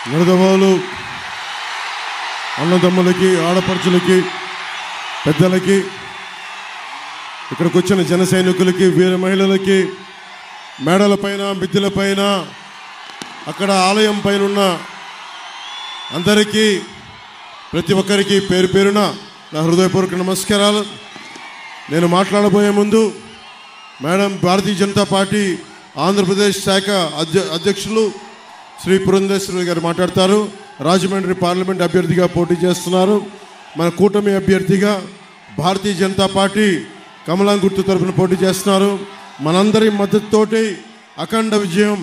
నిడదవోలు అన్నదమ్ములకి, ఆడపడుచులకి, పెద్దలకి, ఇక్కడికి వచ్చిన జన సైనికులకి, వీర మహిళలకి, మేడలపైన, మిద్దెలపైన, అక్కడ ఆలయం పైన ఉన్న అందరికీ, ప్రతి ఒక్కరికి పేరు పేరున నా హృదయపూర్వక నమస్కారాలు. నేను మాట్లాడబోయే ముందు మేడం భారతీయ జనతా పార్టీ ఆంధ్రప్రదేశ్ శాఖ అధ్యక్షులు శ్రీ పురంధేశ్వరి గారు మాట్లాడతారు. రాజమండ్రి పార్లమెంట్ అభ్యర్థిగా పోటీ చేస్తున్నారు. మన కూటమి అభ్యర్థిగా భారతీయ జనతా పార్టీ కమలం గుర్తు తరఫున పోటీ చేస్తున్నారు. మనందరి మద్దతుతోటి అఖండ విజయం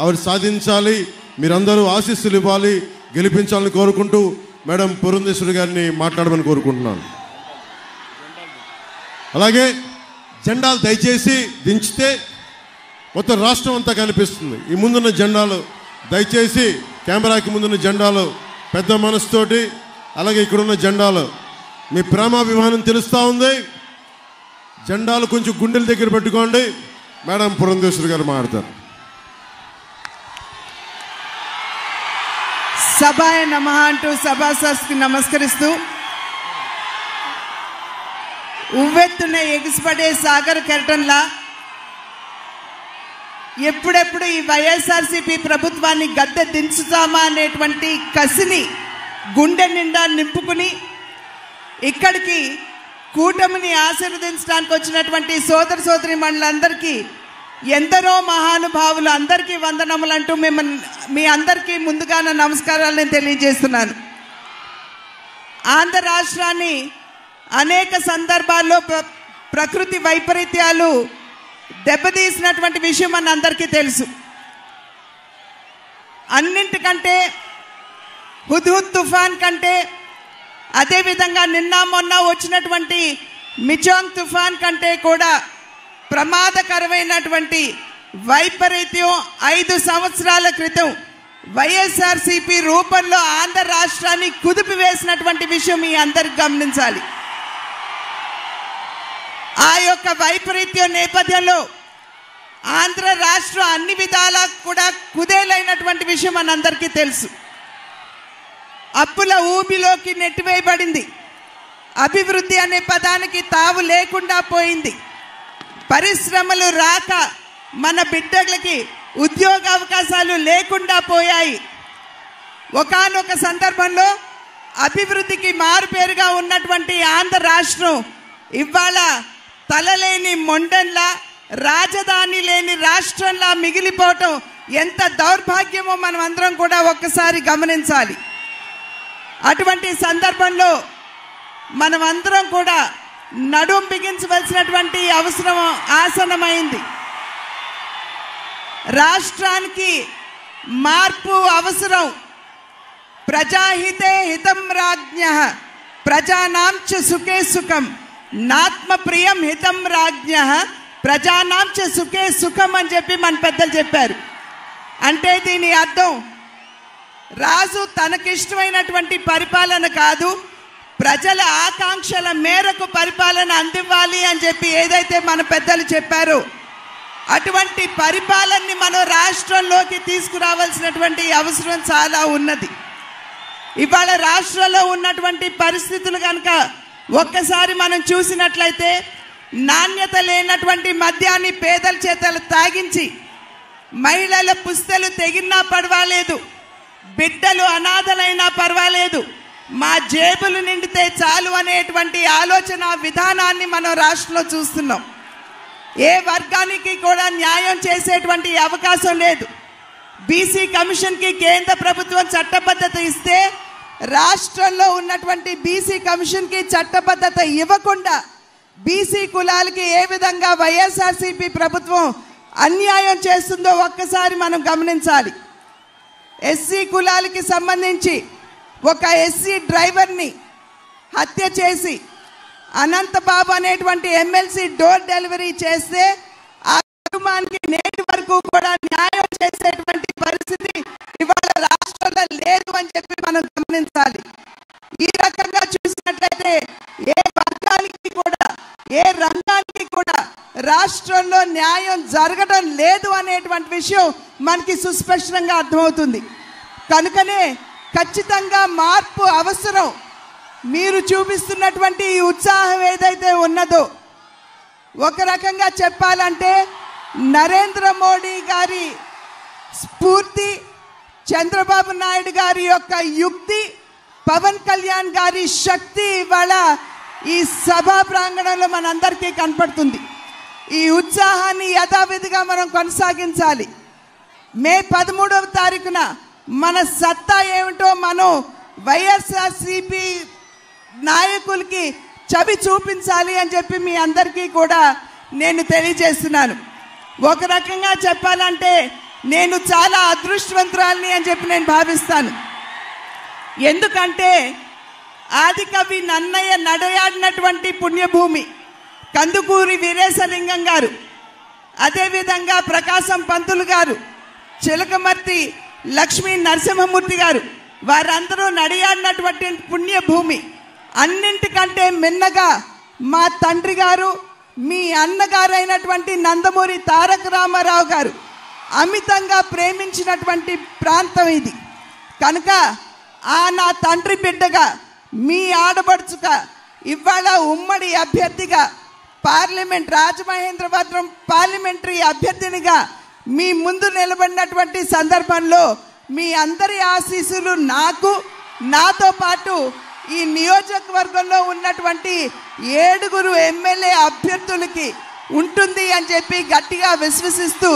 ఆవిడ సాధించాలి. మీరందరూ ఆశీస్సులు ఇవ్వాలి, గెలిపించాలని కోరుకుంటూ మేడం పురంధేశ్వరి గారిని మాట్లాడమని కోరుకుంటున్నాను. అలాగే జెండాలు దయచేసి దించితే మొత్తం రాష్ట్రం అంతా కనిపిస్తుంది. ఈ ముందున్న జెండాలు దయచేసి కెమెరాకి ముందున్న జెండాలు పెద్ద మనసుతోటి, అలాగే ఇక్కడున్న జెండాలు మీ ప్రేమాభిమానం తెలుస్తూ ఉంది. జెండాలు కొంచెం గుండెల దగ్గర పెట్టుకోండి. మేడం పురంధేశ్వరి గారు మాట్లాడతారు. సభాయ నమః అంటూ సభాసస్కి నమస్కరిస్తూ, ఉవ్వెత్తున ఎగిసిపడే సాగర్ కెరటంలా ఎప్పుడెప్పుడు ఈ వైఎస్ఆర్సీపీ ప్రభుత్వాన్ని గద్దె దించుతామా అనేటువంటి కసిని గుండె నిండా నింపుకుని ఇక్కడికి కూటమిని ఆశీర్వదించడానికి వచ్చినటువంటి సోదర సోదరీమణులందరికీ, ఎందరో మహానుభావులు అందరికీ వందనములు అంటూ మీ అందరికీ ముందుగా నా నమస్కారాలు నేను తెలియజేస్తున్నాను. ఆంధ్ర రాష్ట్రాన్ని అనేక సందర్భాల్లో ప్రకృతి వైపరీత్యాలు దెబ్బతీసినటువంటి విషయం మన అందరికీ తెలుసు. అన్నింటికంటే హుద్హుద్ తుఫాన్ కంటే, అదేవిధంగా నిన్న మొన్న వచ్చినటువంటి మిజోంగ్ తుఫాన్ కంటే కూడా ప్రమాదకరమైనటువంటి వైపరీత్యం 5 సంవత్సరాల క్రితం వైఎస్ఆర్సీపీ రూపంలో ఆంధ్ర రాష్ట్రాన్ని కుదిపివేసినటువంటి విషయం మీ అందరికి గమనించాలి. ఆ యొక్క వైపరీత్యం నేపథ్యంలో ఆంధ్ర రాష్ట్రం అన్ని విధాలా కూడా కుదేలైనటువంటి విషయం మనందరికీ తెలుసు. అప్పుల ఊబిలోకి నెట్టివేయబడింది. అభివృద్ధి అనే పదానికి తావు లేకుండా పోయింది. పరిశ్రమలు రాక మన బిడ్డలకి ఉద్యోగ అవకాశాలు లేకుండా పోయాయి. ఒకానొక సందర్భంలో అభివృద్ధికి మారుపేరుగా ఉన్నటువంటి ఆంధ్ర రాష్ట్రం ఇవాళ తలలేని మొండంలా, రాజధాని లేని రాష్ట్రంలా మిగిలిపోవటం ఎంత దౌర్భాగ్యమో మనం అందరం కూడా ఒక్కసారి గమనించాలి. అటువంటి సందర్భంలో మనం అందరం కూడా నడుం బిగించవలసినటువంటి అవసరం ఆసన్నమైంది. రాష్ట్రానికి మార్పు అవసరం. ప్రజాహితే హితం రాజ్ఞః ప్రజానాం చ సుఖే సుఖం నాత్మ ప్రియం హితం రాజ్ఞః ప్రజానాం చ సుఖే సుఖం అని చెప్పి మన పెద్దలు చెప్పారు. అంటే దీని అర్థం రాజు తనకిష్టమైనటువంటి పరిపాలన కాదు, ప్రజల ఆకాంక్షల మేరకు పరిపాలన అందివ్వాలి అని చెప్పి ఏదైతే మన పెద్దలు చెప్పారో అటువంటి పరిపాలనని మనం రాష్ట్రంలోకి తీసుకురావాల్సినటువంటి అవసరం చాలా ఉన్నది. ఇవాళ రాష్ట్రంలో ఉన్నటువంటి పరిస్థితులు కనుక ఒక్కసారి మనం చూసినట్లయితే, నాణ్యత లేనటువంటి మద్యాన్ని పేదల చేతలు తాగించి మహిళల పుస్తలు తెగినా పర్వాలేదు, బిడ్డలు అనాథలైనా పర్వాలేదు, మా జేబులు నిండితే చాలు అనేటువంటి ఆలోచన విధానాన్ని మనం రాష్ట్రంలో చూస్తున్నాం. ఏ వర్గానికి కూడా న్యాయం చేసేటువంటి అవకాశం లేదు. బీసీ కమిషన్కి కేంద్ర ప్రభుత్వం చట్టబద్ధత ఇస్తే రాష్ట్రంలో ఉన్నటువంటి బీసీ కమిషన్కి చట్టబద్ధత ఇవ్వకుండా బీసీ కులాలకి ఏ విధంగా వైఎస్ఆర్సీపీ ప్రభుత్వం అన్యాయం చేస్తుందో ఒక్కసారి మనం గమనించాలి. ఎస్సీ కులాలకి సంబంధించి ఒక ఎస్సీ డ్రైవర్ని హత్య చేసి అనంతబాబు అనేటువంటి ఎమ్మెల్సీ డోర్ డెలివరీ చేస్తే ఆ కుటుంబానికి నేటి వరకు కూడా న్యాయం చేసేటువంటి పరిస్థితి ఇవాళ రాష్ట్రంలో లేదు అని చెప్పి మనం గమనించాలి. ఈ రకంగా చూసినట్లయితే ఏ వర్గానికి కూడా, ఏ రంగానికి కూడా రాష్ట్రంలో న్యాయం జరగడం లేదు అనేటువంటి విషయం మనకి సుస్పష్టంగా అర్థమవుతుంది. కనుకనే ఖచ్చితంగా మార్పు అవసరం. మీరు చూపిస్తున్నటువంటి ఈ ఉత్సాహం ఏదైతే ఉన్నదో, ఒక రకంగా చెప్పాలంటే నరేంద్ర మోడీ గారి స్ఫూర్తి, చంద్రబాబు నాయుడు గారి యొక్క యుక్తి, పవన్ కళ్యాణ్ గారి శక్తి ఇవాళ ఈ సభా ప్రాంగణంలో మనందరికీ కనపడుతుంది. ఈ ఉత్సాహాన్ని యథావిధిగా మనం కొనసాగించాలి. మే 13వ తారీఖున మన సత్తా ఏమిటో మనం వైఎస్ఆర్సీపీ నాయకులకి చవి చూపించాలి అని చెప్పి మీ అందరికీ కూడా నేను తెలియజేస్తున్నాను. ఒక రకంగా చెప్పాలంటే నేను చాలా అదృష్టవంతురాలిని అని చెప్పి నేను భావిస్తాను. ఎందుకంటే ఆదికవి నన్నయ్య నడయాడినటువంటి పుణ్యభూమి కందుకూరి వీరేశలింగం గారు, అదేవిధంగా ప్రకాశం పంతులు గారు, చిలకమర్తి లక్ష్మీ నరసింహమూర్తి గారు, వారందరూ నడియాడినటువంటి పుణ్యభూమి. అన్నింటికంటే మిన్నగా మా తండ్రి గారు, మీ అన్నగారైనటువంటి నందమూరి తారక రామారావు గారు అమితంగా ప్రేమించినటువంటి ప్రాంతం ఇది. కనుక నా తండ్రి బిడ్డగా, మీ ఆడబడుచుగా, ఇవాళ ఉమ్మడి అభ్యర్థిగా పార్లమెంట్ రాజమహేంద్రవరం పార్లమెంటరీ అభ్యర్థినిగా మీ ముందు నిలబడినటువంటి సందర్భంలో మీ అందరి ఆశీస్సులు నాకు, నాతో పాటు ఈ నియోజకవర్గంలో ఉన్నటువంటి 7 ఎమ్మెల్యే అభ్యర్థులకి ఉంటుంది అని చెప్పి గట్టిగా విశ్వసిస్తూ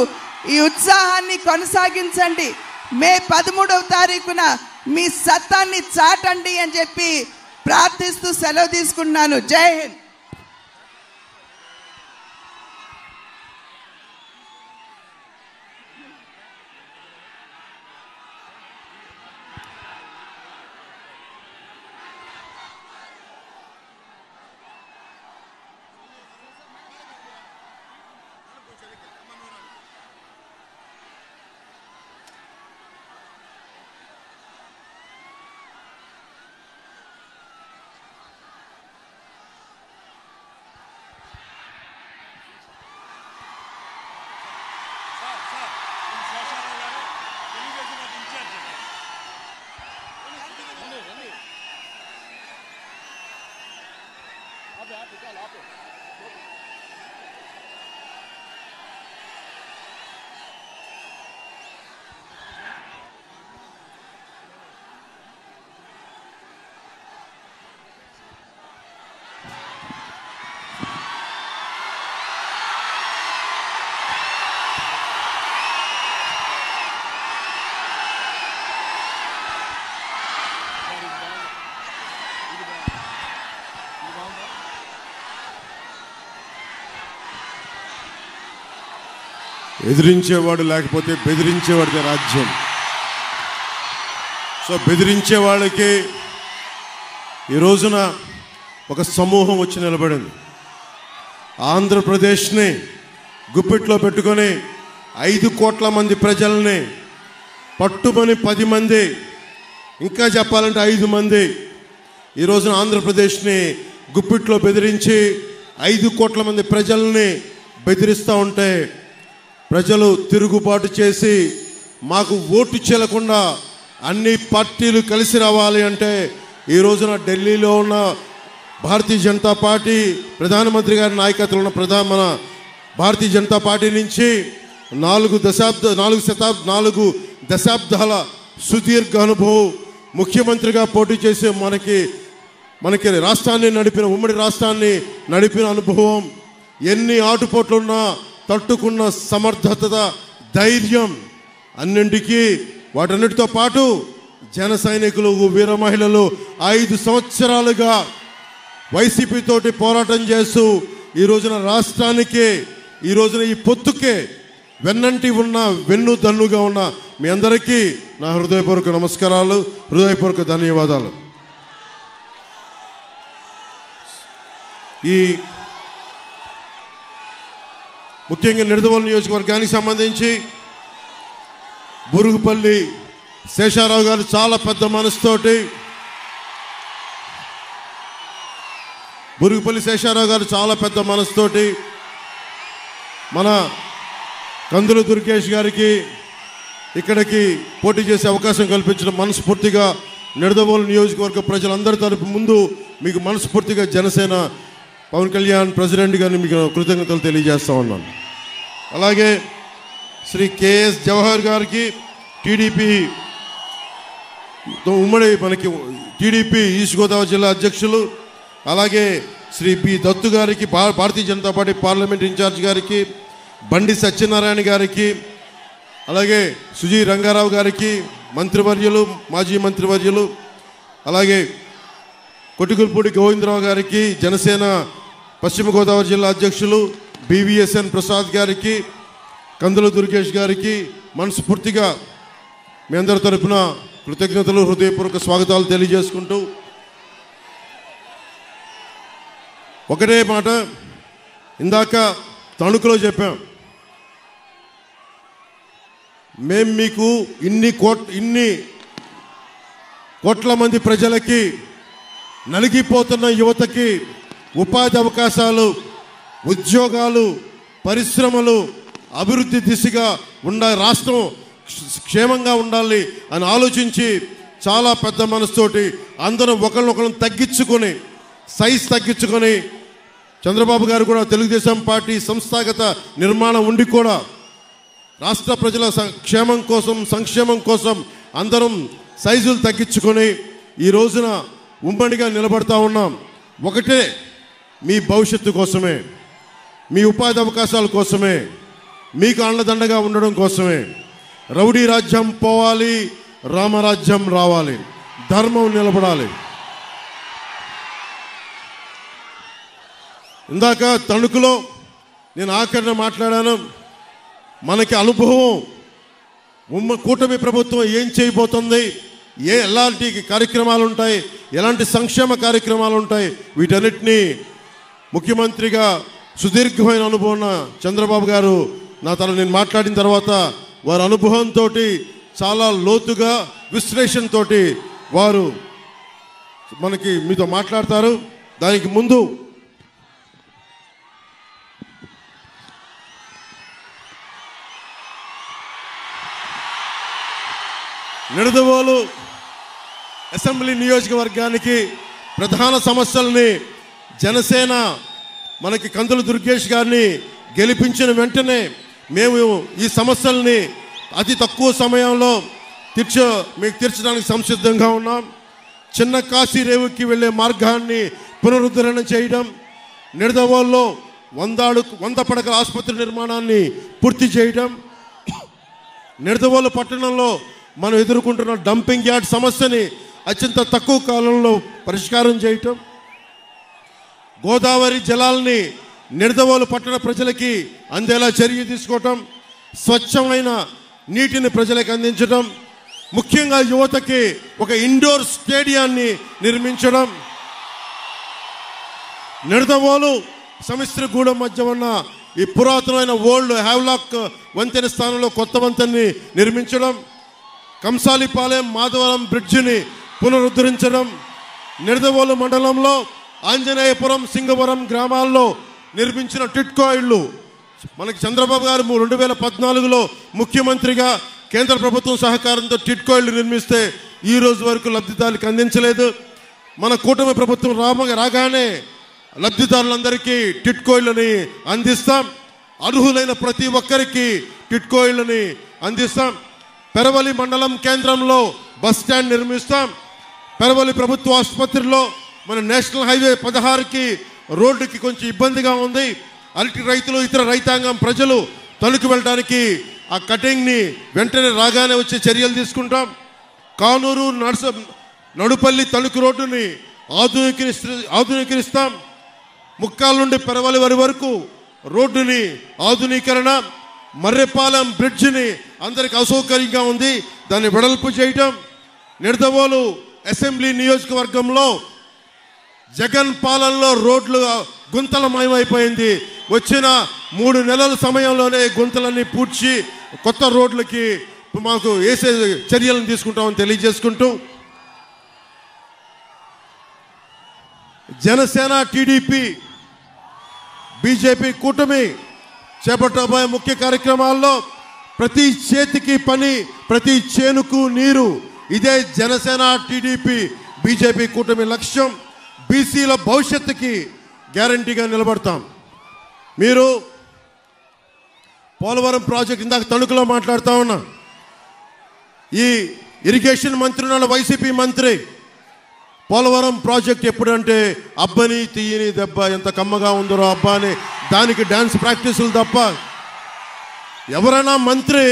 ఈ ఉత్సాహాన్ని కొనసాగించండి. మే 13వ తారీఖున మీ సత్తాన్ని చాటండి అని చెప్పి ప్రార్థిస్తూ సెలవు తీసుకున్నాను. జై హింద్. ఎదిరించేవాడు లేకపోతే బెదిరించేవాడిదే రాజ్యం. సో బెదిరించే వాళ్ళకి ఈ రోజున ఒక సమూహం వచ్చి నిలబడింది. ఆంధ్రప్రదేశ్ని గుప్పిట్లో పెట్టుకొని 5 కోట్ల మంది ప్రజల్ని పట్టుమని 10 మంది, ఇంకా చెప్పాలంటే 5 మంది ఈ రోజున ఆంధ్రప్రదేశ్ని గుప్పిట్లో బెదిరించి 5 కోట్ల మంది ప్రజల్ని బెదిరిస్తూ ఉంటే ప్రజలు తిరుగుబాటు చేసి మాకు ఓటు చెల్లకుండా అన్ని పార్టీలు కలిసి రావాలి అంటే ఈ రోజున ఢిల్లీలో ఉన్న భారతీయ జనతా పార్టీ ప్రధానమంత్రి గారి నాయకత్వంలో ఉన్న మన భారతీయ జనతా పార్టీ నుంచి 4 దశాబ్దాల సుదీర్ఘ అనుభవం, ముఖ్యమంత్రిగా పోటీ చేసే మనకి రాష్ట్రాన్ని నడిపిన, ఉమ్మడి రాష్ట్రాన్ని నడిపిన అనుభవం, ఎన్ని ఆటుపోట్లున్నా తట్టుకున్న సమర్థత, ధైర్యం, అన్నింటికీ వాటన్నిటితో పాటు జన సైనికులు, వీర మహిళలు 5 సంవత్సరాలుగా వైసీపీ తోటి పోరాటం చేస్తూ ఈ రోజున రాష్ట్రానికి, ఈ రోజున ఈ పొత్తుకే వెన్నంటి ఉన్న, వెన్నుదన్నుగా ఉన్న మీ అందరికీ నా హృదయపూర్వక నమస్కారాలు, హృదయపూర్వక ధన్యవాదాలు. ఈ ముఖ్యంగా నిడదవోలు నియోజకవర్గానికి సంబంధించి బురుగుపల్లి శేషారావు గారు చాలా పెద్ద మనసుతోటి, బురుగుపల్లి శేషారావు గారు చాలా పెద్ద మనసుతోటి మన కందుల దుర్గేష్ గారికి ఇక్కడికి పోటీ చేసే అవకాశం కల్పించిన మనస్ఫూర్తిగా నిడదవోలు నియోజకవర్గ ప్రజలందరి తరపు ముందు మీకు మనస్ఫూర్తిగా జనసేన పవన్ కళ్యాణ్ ప్రెసిడెంట్ గారిని మీకు కృతజ్ఞతలు తెలియజేస్తా ఉన్నాను. అలాగే శ్రీ కేఎస్ జవహర్ గారికి టీడీపీ ఉమ్మడి మనకి టీడీపీ ఈస్ట్ గోదావరి జిల్లా అధ్యక్షులు, అలాగే శ్రీ బి దత్తు గారికి భారతీయ జనతా పార్టీ పార్లమెంట్ ఇన్ఛార్జ్ గారికి, బండి సత్యనారాయణ గారికి, అలాగే సుజీ రంగారావు గారికి మంత్రివర్యులు, మాజీ మంత్రివర్యులు, అలాగే కొట్టిగుల్పూడి గోవిందరావు గారికి జనసేన పశ్చిమ గోదావరి జిల్లా అధ్యక్షులు, బివిఎస్ఎన్ ప్రసాద్ గారికి, కందుల దుర్గేష్ గారికి మనస్ఫూర్తిగా మీ అందరి తరపున కృతజ్ఞతలు, హృదయపూర్వక స్వాగతాలు తెలియజేసుకుంటూ ఒకటే మాట ఇందాక తణుకులో చెప్పాం, మేము మీకు ఇన్ని కోట్ల మంది ప్రజలకి, నలిగిపోతున్న యువతకి ఉపాధి అవకాశాలు, ఉద్యోగాలు, పరిశ్రమలు, అభివృద్ధి దిశగా రాష్ట్రం క్షేమంగా ఉండాలి అని ఆలోచించి చాలా పెద్ద మనసుతోటి అందరూ ఒకరినొకరిని తగ్గించుకొని, సైజ్ తగ్గించుకొని, చంద్రబాబు గారు కూడా తెలుగుదేశం పార్టీ సంస్థాగత నిర్మాణం ఉండి కూడా రాష్ట్ర ప్రజల క్షేమం కోసం, సంక్షేమం కోసం అందరం సైజులు తగ్గించుకొని ఈ రోజున ఉమ్మడిగా నిలబడతా ఉన్నాం. ఒకటే, మీ భవిష్యత్తు కోసమే, మీ ఉపాధి అవకాశాల కోసమే, మీకు అండదండగా ఉండడం కోసమే. రౌడీ రాజ్యం పోవాలి, రామరాజ్యం రావాలి, ధర్మం నిలబడాలి. ఇందాక తణుకులో నేను ఆఖరిన మాట్లాడాను. మనకి అనుభవం, కూటమి ప్రభుత్వం ఏం చేయబోతుంది, ఎలాంటి కార్యక్రమాలు ఉంటాయి, ఎలాంటి సంక్షేమ కార్యక్రమాలు ఉంటాయి, వీటన్నిటినీ ముఖ్యమంత్రిగా సుదీర్ఘమైన అనుభవం ఉన్న చంద్రబాబు గారు నేను మాట్లాడిన తర్వాత వారి అనుభవంతో చాలా లోతుగా విశ్లేషణతో వారు మనకి మీతో మాట్లాడతారు. దానికి ముందు నిడదవోలు అసెంబ్లీ నియోజకవర్గానికి ప్రధాన సమస్యల్ని జనసేన మనకి కందుల దుర్గేష్ గారిని గెలిపించిన వెంటనే మేము ఈ సమస్యల్ని అతి తక్కువ సమయంలో మీకు తీర్చడానికి సంసిద్ధంగా ఉన్నాం. చిన్న కాశీ రేవుకి వెళ్ళే మార్గాన్ని పునరుద్ధరణ చేయడం, నిడదవోలులో 100 పడకల ఆసుపత్రి నిర్మాణాన్ని పూర్తి చేయడం, నిడదవోలు పట్టణంలో మనం ఎదుర్కొంటున్న డంపింగ్ యార్డ్ సమస్యని అత్యంత తక్కువ కాలంలో పరిష్కారం చేయటం, గోదావరి జలాల్ని నిడదవోలు పట్టణ ప్రజలకి అందేలా చర్య తీసుకోవటం, స్వచ్ఛమైన నీటిని ప్రజలకు అందించడం, ముఖ్యంగా యువతకి ఒక ఇండోర్ స్టేడియాన్ని నిర్మించడం, నిడదవోలు సమిశ్రగూడెం మధ్య ఉన్న ఈ పురాతనమైన ఓల్డ్ హ్యావ్లాక్ వంతెన స్థానంలో కొత్త వంతెన్ని నిర్మించడం, కంసాలిపాలెం మాధవరం బ్రిడ్జిని పునరుద్ధరించడం, నిడదవోలు మండలంలో ఆంజనేయపురం, సింగవరం గ్రామాల్లో నిర్మించిన టిట్కో ఇళ్ళు మనకి చంద్రబాబు గారు 2014లో ముఖ్యమంత్రిగా కేంద్ర ప్రభుత్వం సహకారంతో టిట్కో ఇళ్ళు నిర్మిస్తే ఈ రోజు వరకు లబ్ధిదారులకు అందించలేదు. మన కూటమి ప్రభుత్వం రాగానే లబ్ధిదారులందరికీ టిట్కో ఇళ్ళని అందిస్తాం. అర్హులైన ప్రతి ఒక్కరికి టిట్కో ఇళ్ళని అందిస్తాం. పెరవలి మండలం కేంద్రంలో బస్ స్టాండ్ నిర్మిస్తాం. పెరవలి ప్రభుత్వ ఆసుపత్రిలో మన నేషనల్ హైవే 16కి రోడ్డుకి కొంచెం ఇబ్బందిగా ఉంది. అరటి రైతులు, ఇతర రైతాంగం ప్రజలు తణుకు వెళ్ళడానికి ఆ కటింగ్ని వెంటనే రాగానే వచ్చే చర్యలు తీసుకుంటాం. కానూరు నడుపల్లి తణుకు రోడ్డుని ఆధునీకరిస్తాం. ముక్కాల నుండి పెరవలి వరకు రోడ్డుని ఆధునీకరణ, మర్రెపాలెం బ్రిడ్జిని అందరికి అసౌకర్యంగా ఉంది, దాన్ని వెడల్పు చేయటం. నిడదవోలు అసెంబ్లీ నియోజకవర్గంలో జగన్ పాలనలో రోడ్లు గుంతలమయమైపోయింది. వచ్చిన 3 నెలల సమయంలోనే గుంతలన్నీ పూడ్చి కొత్త రోడ్లకి మాకు వేసే చర్యలను తీసుకుంటామని తెలియజేసుకుంటూ, జనసేన, టీడీపీ, బీజేపీ కూటమి చేపట్టబోయే ముఖ్య కార్యక్రమాల్లో ప్రతి చేతికి పని, ప్రతి చేనుకు నీరు. ఇదే జనసేన, టీడీపీ, బీజేపీ కూటమి లక్ష్యం. బీసీల భవిష్యత్తుకి గ్యారంటీగా నిలబడతాం. మీరు పోలవరం ప్రాజెక్ట్ ఇందాక తణుకులో మాట్లాడుతూ ఉన్నా. ఈ ఇరిగేషన్ మంత్రి ఉన్నాడు, వైసీపీ మంత్రి. పోలవరం ప్రాజెక్ట్ ఎప్పుడంటే అబ్బని తీయని దెబ్బ, ఎంత కమ్మగా ఉందరో అబ్బా అని దానికి డ్యాన్స్ ప్రాక్టీసులు తప్ప ఎవరైనా మంత్రి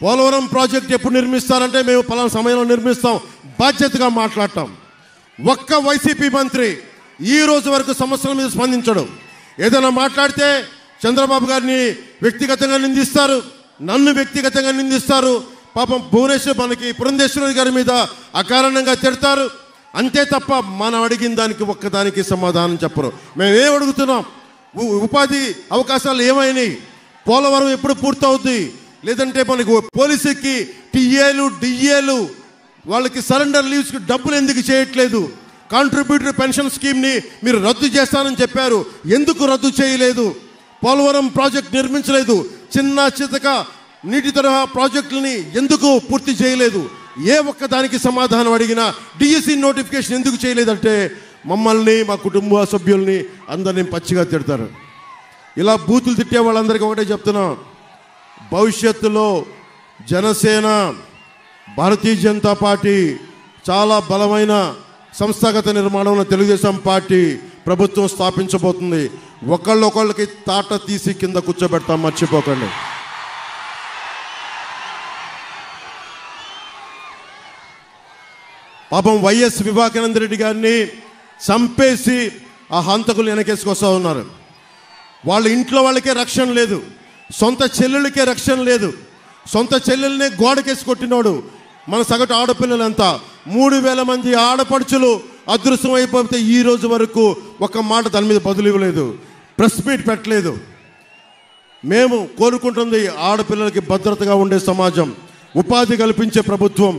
పోలవరం ప్రాజెక్ట్ ఎప్పుడు నిర్మిస్తారంటే మేము పలానా సమయంలో నిర్మిస్తాం బాధ్యతగా మాట్లాడటం. ఒక్క వైసీపీ మంత్రి ఈ రోజు వరకు సమస్యల మీద స్పందించడం. ఏదైనా మాట్లాడితే చంద్రబాబు గారిని వ్యక్తిగతంగా నిందిస్తారు, నన్ను వ్యక్తిగతంగా నిందిస్తారు. పాపం భువనేశ్వర్ మనకి పురంధేశ్వరి గారి మీద అకారణంగా తిడతారు. అంతే తప్ప మనం అడిగిన దానికి ఒక్కదానికి సమాధానం చెప్పరు. మేము ఏం అడుగుతున్నాం? ఉపాధి అవకాశాలు ఏమైనాయి? పోలవరం ఎప్పుడు పూర్తవుద్ది? లేదంటే మనకు పోలీసుకి టీఏలు డిఏలు వాళ్ళకి సరెండర్ లీవ్స్కి డబ్బులు ఎందుకు చేయట్లేదు? కాంట్రిబ్యూటరీ పెన్షన్ స్కీమ్ని మీరు రద్దు చేస్తానని చెప్పారు, ఎందుకు రద్దు చేయలేదు? పోలవరం ప్రాజెక్ట్ నిర్మించలేదు. చిన్న చితక నీటి తరహా ప్రాజెక్టులని ఎందుకు పూర్తి చేయలేదు? ఏ ఒక్కదానికి సమాధానం అడిగినా డిఎస్సి నోటిఫికేషన్ ఎందుకు చేయలేదంటే మమ్మల్ని, మా కుటుంబ సభ్యుల్ని అందరినీ పచ్చిగా తిడతారు. ఇలా బూతులు తిట్టే వాళ్ళందరికీ ఒకటే చెప్తున్నాం, భవిష్యత్తులో జనసేన, భారతీయ జనతా పార్టీ చాలా బలమైన సంస్థాగత నిర్మాణంలో తెలుగుదేశం పార్టీ ప్రభుత్వం స్థాపించబోతుంది. ఒకళ్ళొకళ్ళకి తాట తీసి కింద కూర్చోబెడతాం, మర్చిపోకండి. పాపం వైఎస్ వివేకానంద రెడ్డి గారిని చంపేసి ఆ హంతకులు వెనకేసుకొస్తా ఉన్నారు. వాళ్ళ ఇంట్లో వాళ్ళకే రక్షణ లేదు, సొంత చెల్లెళ్ళకే రక్షణ లేదు. సొంత చెల్లెల్నే గోడకేసి కొట్టినోడు మన సగటు ఆడపిల్లలంతా. 3000 మంది ఆడపడుచులు అదృశ్యం అయిపోతే ఈ రోజు వరకు ఒక మాట దాని మీద బదులు ఇవ్వలేదు, ప్రెస్ మీట్ పెట్టలేదు. మేము కోరుకుంటుంది ఆడపిల్లలకి భద్రతగా ఉండే సమాజం, ఉపాధి కల్పించే ప్రభుత్వం,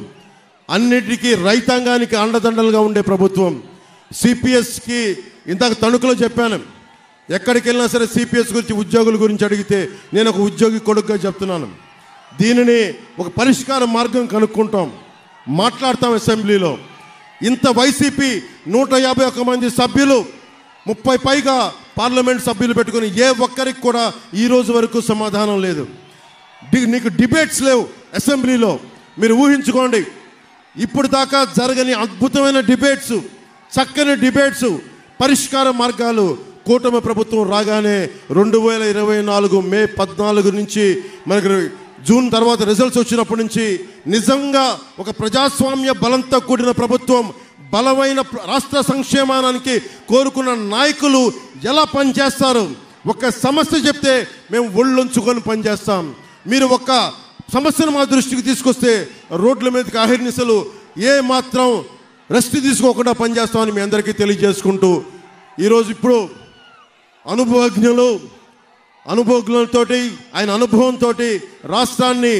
అన్నిటికీ రైతాంగానికి అండదండలుగా ఉండే ప్రభుత్వం. సిపిఎస్కి ఇందాక తణుకులో చెప్పాను, ఎక్కడికి వెళ్ళినా సరే సిపిఎస్ గురించి, ఉద్యోగుల గురించి అడిగితే నేను ఒక ఉద్యోగి కొడుకుగా చెప్తున్నాను. దీనిని ఒక పరిష్కార మార్గం కనుక్కుంటాం, మాట్లాడతాం అసెంబ్లీలో. ఇంత వైసీపీ 151 మంది సభ్యులు, 30 పైగా పార్లమెంట్ సభ్యులు పెట్టుకుని ఏ ఒక్కరికి కూడా ఈ రోజు వరకు సమాధానం లేదు. నీకు డిబేట్స్ లేవు అసెంబ్లీలో. మీరు ఊహించుకోండి, ఇప్పుడు దాకా జరగని అద్భుతమైన డిబేట్స్, చక్కని డిబేట్స్, పరిష్కార మార్గాలు కూటమి ప్రభుత్వం రాగానే 2024 మే 14 నుంచి మనకు జూన్ తర్వాత రిజల్ట్స్ వచ్చినప్పటి నుంచి నిజంగా ఒక ప్రజాస్వామ్య బలంతో కూడిన ప్రభుత్వం, బలమైన రాష్ట్ర సంక్షేమానికి కోరుకున్న నాయకులు ఎలా పనిచేస్తారు? ఒక సమస్య చెప్తే మేము ఒళ్ళొంచుకొని పనిచేస్తాం. మీరు ఒక సమస్యను మా దృష్టికి తీసుకొస్తే రోడ్ల మీదకి అహిర్నిశలు ఏ మాత్రం రెస్ట్ తీసుకోకుండా పనిచేస్తామని మీ అందరికీ తెలియజేసుకుంటూ, ఈరోజు ఇప్పుడు అనుభవజ్ఞులతోటి, ఆయన అనుభవంతో రాష్ట్రాన్ని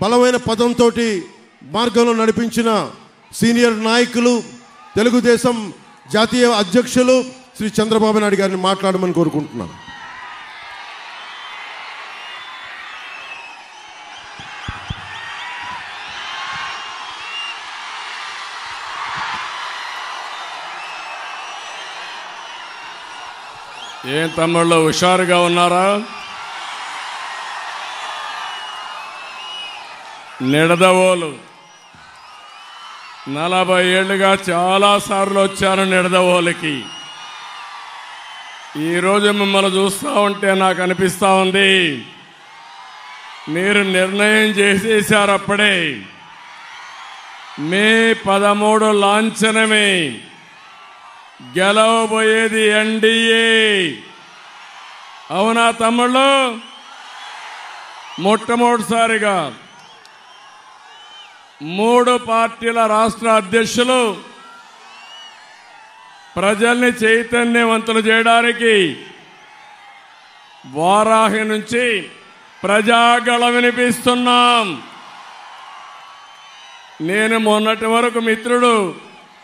బలమైన పదంతో మార్గంలో నడిపించిన సీనియర్ నాయకులు, తెలుగుదేశం జాతీయ అధ్యక్షులు శ్రీ చంద్రబాబు నాయుడు గారిని మాట్లాడమని కోరుకుంటున్నాను. ఏం తమ్ముళ్ళు హుషారుగా ఉన్నారా? నిడదవోలు 40 ఏళ్ళుగా చాలాసార్లు వచ్చాను నిడదవోలుకి. ఈరోజు మిమ్మల్ని చూస్తూ ఉంటే నాకు అనిపిస్తూ ఉంది, మీరు నిర్ణయం చేసేశారు అప్పుడే. మే 13 లాంఛనమే, గెలవబోయేది ఎన్డీఏ. అవునా తమ్ముళ్ళు? మొట్టమొదటిసారిగా 3 పార్టీల రాష్ట్ర అధ్యక్షులు ప్రజల్ని చైతన్యవంతులు చేయడానికి వారాహి నుంచి ప్రజాగళ వినిపిస్తున్నాం. నేను మొన్నటి వరకు మిత్రుడు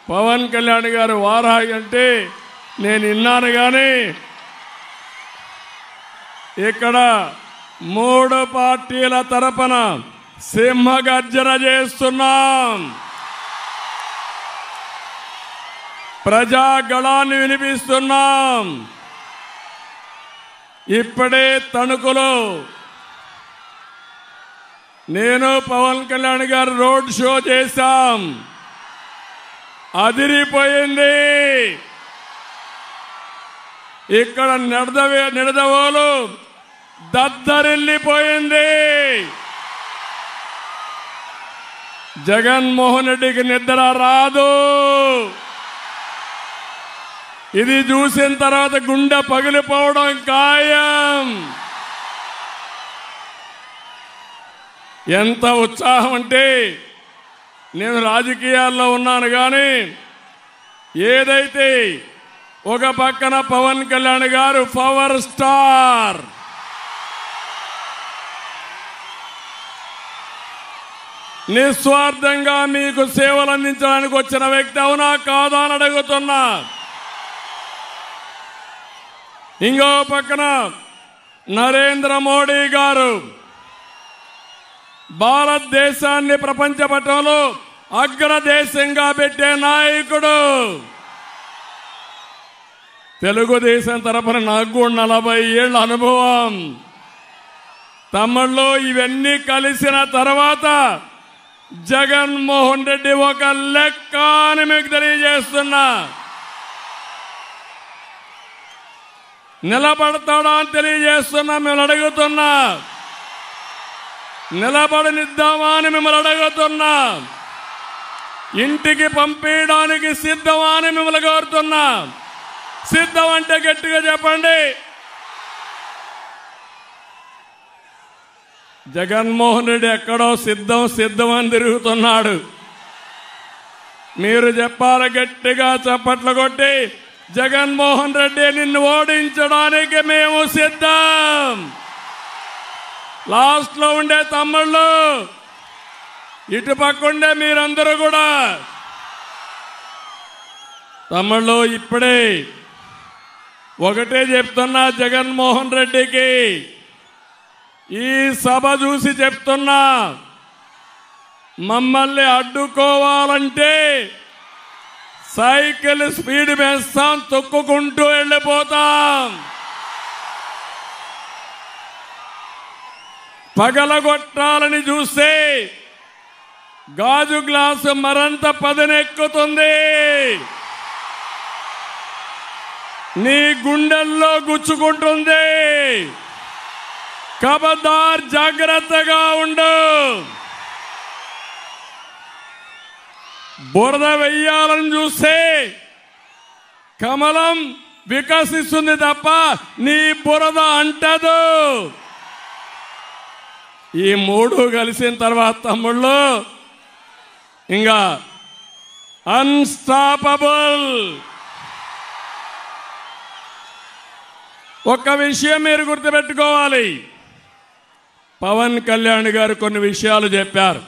పవన్ కళ్యాణ్ గారు వారాహి అంటే నేను విన్నాను, కానీ ఇక్కడ మూడు పార్టీల తరపున సింహగర్జన చేస్తున్నాం. ప్రజాగళాన్ని వినిపిస్తున్నాం. ఇప్పుడే తణుకులో నేను పవన్ కళ్యాణ్ గారు రోడ్ షో చేశాం. అదిరిపోయింది. ఇక్కడ నిడదవోలు దద్దరిల్లిపోయింది. జగన్మోహన్ రెడ్డికి నిద్ర రాదు. ఇది చూసిన తర్వాత గుండె పగిలిపోవడం ఖాయం. ఎంత ఉత్సాహం అంటే, నేను రాజకీయాల్లో ఉన్నాను కానీ ఏదైతే ఒక పక్కన పవన్ కళ్యాణ్ గారు పవర్ స్టార్, నిస్వార్థంగా మీకు సేవలు అందించడానికి వచ్చిన వ్యక్తి అవునా కాదా అని అడుగుతున్నా. ఇంకో పక్కన నరేంద్ర మోడీ గారు భారతదేశాన్ని ప్రపంచ పటంలో అగ్రదేశంగా పెట్టే నాయకుడు. తెలుగుదేశం తరపున నాకు కూడా 40 ఏళ్ల అనుభవం. తమిళ్లో ఇవన్నీ కలిసిన తర్వాత జగన్మోహన్ రెడ్డి ఒక లెక్క అని మీకు తెలియజేస్తున్నా. నిలబడతాడా అని తెలియజేస్తున్నా. మిమ్మల్ని అడుగుతున్నా, నిలబడనిద్దామా అని మిమ్మల్ని అడుగుతున్నా. ఇంటికి పంపించడానికి సిద్ధమా అని మిమ్మల్ని కోరుతున్నా. సిద్ధం అంటే గట్టిగా చెప్పండి. జగన్మోహన్ రెడ్డి ఎక్కడో సిద్ధం అని తిరుగుతున్నాడు. మీరు చెప్పాలి గట్టిగా చప్పట్లు కొట్టి, జగన్మోహన్ రెడ్డి నిన్ను ఓడించడానికి మేము సిద్ధం. లాస్ట్ లో ఉండే తమ్ముళ్ళు, ఇటుపక్క ఉండే మీరందరూ కూడా తమ్ముళ్ళు, ఇప్పుడే ఒకటే చెప్తున్నా జగన్మోహన్ రెడ్డికి, ఈ సభ చూసి చెప్తున్నా, మమ్మల్ని అడ్డుకోవాలంటే సైకిల్ స్పీడ్ వేస్తాం, తొక్కుకుంటూ వెళ్ళిపోతాం. పగలగొట్టాలని చూస్తే గాజు గ్లాసు మరంత పదనెక్కుతుంది. నీ గుండెల్లో గుచ్చుకుంటుంది. ఖబర్దార్, జాగ్రత్తగా ఉండు. బురద వెయ్యాలని చూస్తే కమలం వికసిస్తుంది తప్ప నీ బురద అంటదు. ఈ మూడు కలిసిన తర్వాత తమ్ముళ్ళు ఇంకా అన్స్టాపబుల్. ఒక్క విషయం మీరు గుర్తుపెట్టుకోవాలి. పవన్ కళ్యాణ్ గారు కొన్ని విషయాలు చెప్పారు.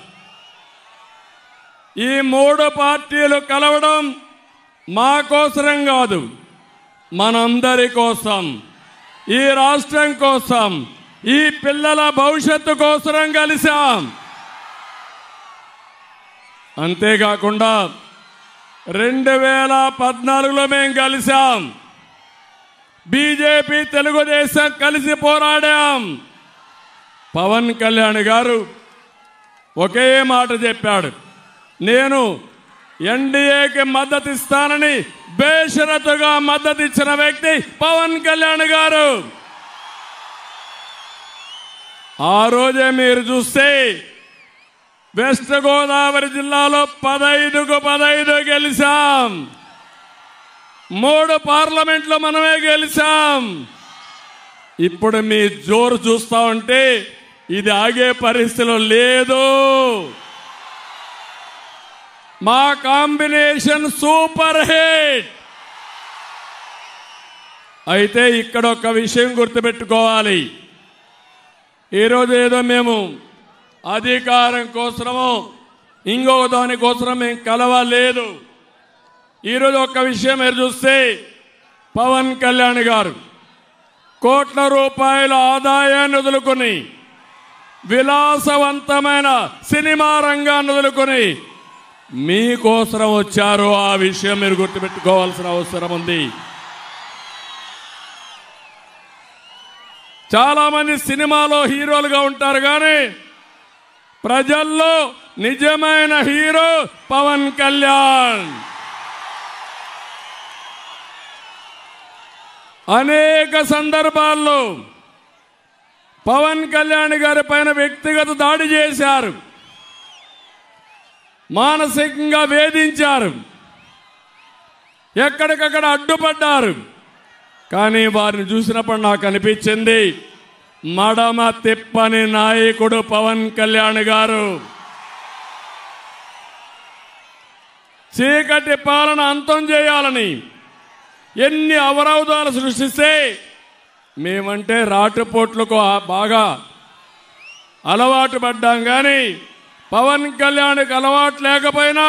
ఈ మూడు పార్టీలు కలవడం మా కోసరం కాదు, మనందరి కోసం, ఈ రాష్ట్రం కోసం, ఈ పిల్లల భవిష్యత్తు కోసరం కలిశాం. అంతేకాకుండా 2014లో మేము కలిశాం. బీజేపీ తెలుగుదేశం కలిసి పోరాడాం. పవన్ కళ్యాణ్ గారు ఒకే మాట చెప్పాడు, నేను ఎన్డీఏకి మద్దతు ఇస్తానని బేషరతుగా మద్దతు ఇచ్చిన వ్యక్తి పవన్ కళ్యాణ్ గారు. ఆ రోజే మీరు చూస్తే వెస్ట్ గోదావరి జిల్లాలో 15కు 15 గెలిచాం. 3 పార్లమెంట్లో మనమే గెలిచాం. ఇప్పుడు మీ జోరు చూస్తా ఉంటే ఇది ఆగే పరిస్థితిలో లేదు. మా కాంబినేషన్ సూపర్ హిట్. అయితే ఇక్కడ ఒక విషయం గుర్తుపెట్టుకోవాలి. ఈరోజు ఏదో మేము అధికారం కోసమో ఇంకో దానికోసం మేము కలవలేదు. ఈరోజు ఒక విషయం మీరు చూస్తే పవన్ కళ్యాణ్ గారు కోట్ల రూపాయల ఆదాయాన్ని వదులుకొని విలాసవంతమైన సినిమా రంగాన్ని వదులుకొని మీకోసం వచ్చారు. ఆ విషయం మీరు గుర్తుపెట్టుకోవాల్సిన అవసరం ఉంది. చాలా మంది సినిమాలో హీరోలుగా ఉంటారు, కానీ ప్రజల్లో నిజమైన హీరో పవన్ కళ్యాణ్. అనేక సందర్భాల్లో పవన్ కళ్యాణ్ గారి పైన వ్యక్తిగత దాడి చేశారు, మానసికంగా వేధించారు, ఎక్కడికక్కడ అడ్డుపడ్డారు. కానీ వారిని చూసినప్పుడు నాకు అనిపించింది, మడమ తిప్పని నాయకుడు పవన్ కళ్యాణ్ గారు. చీకటి పాలన అంతం చేయాలని ఎన్ని అవరోధాలు సృష్టిస్తే మేమంటే రాటుపోట్లకు బాగా అలవాటు పడ్డాం. కానీ పవన్ కళ్యాణ్కి అలవాటు లేకపోయినా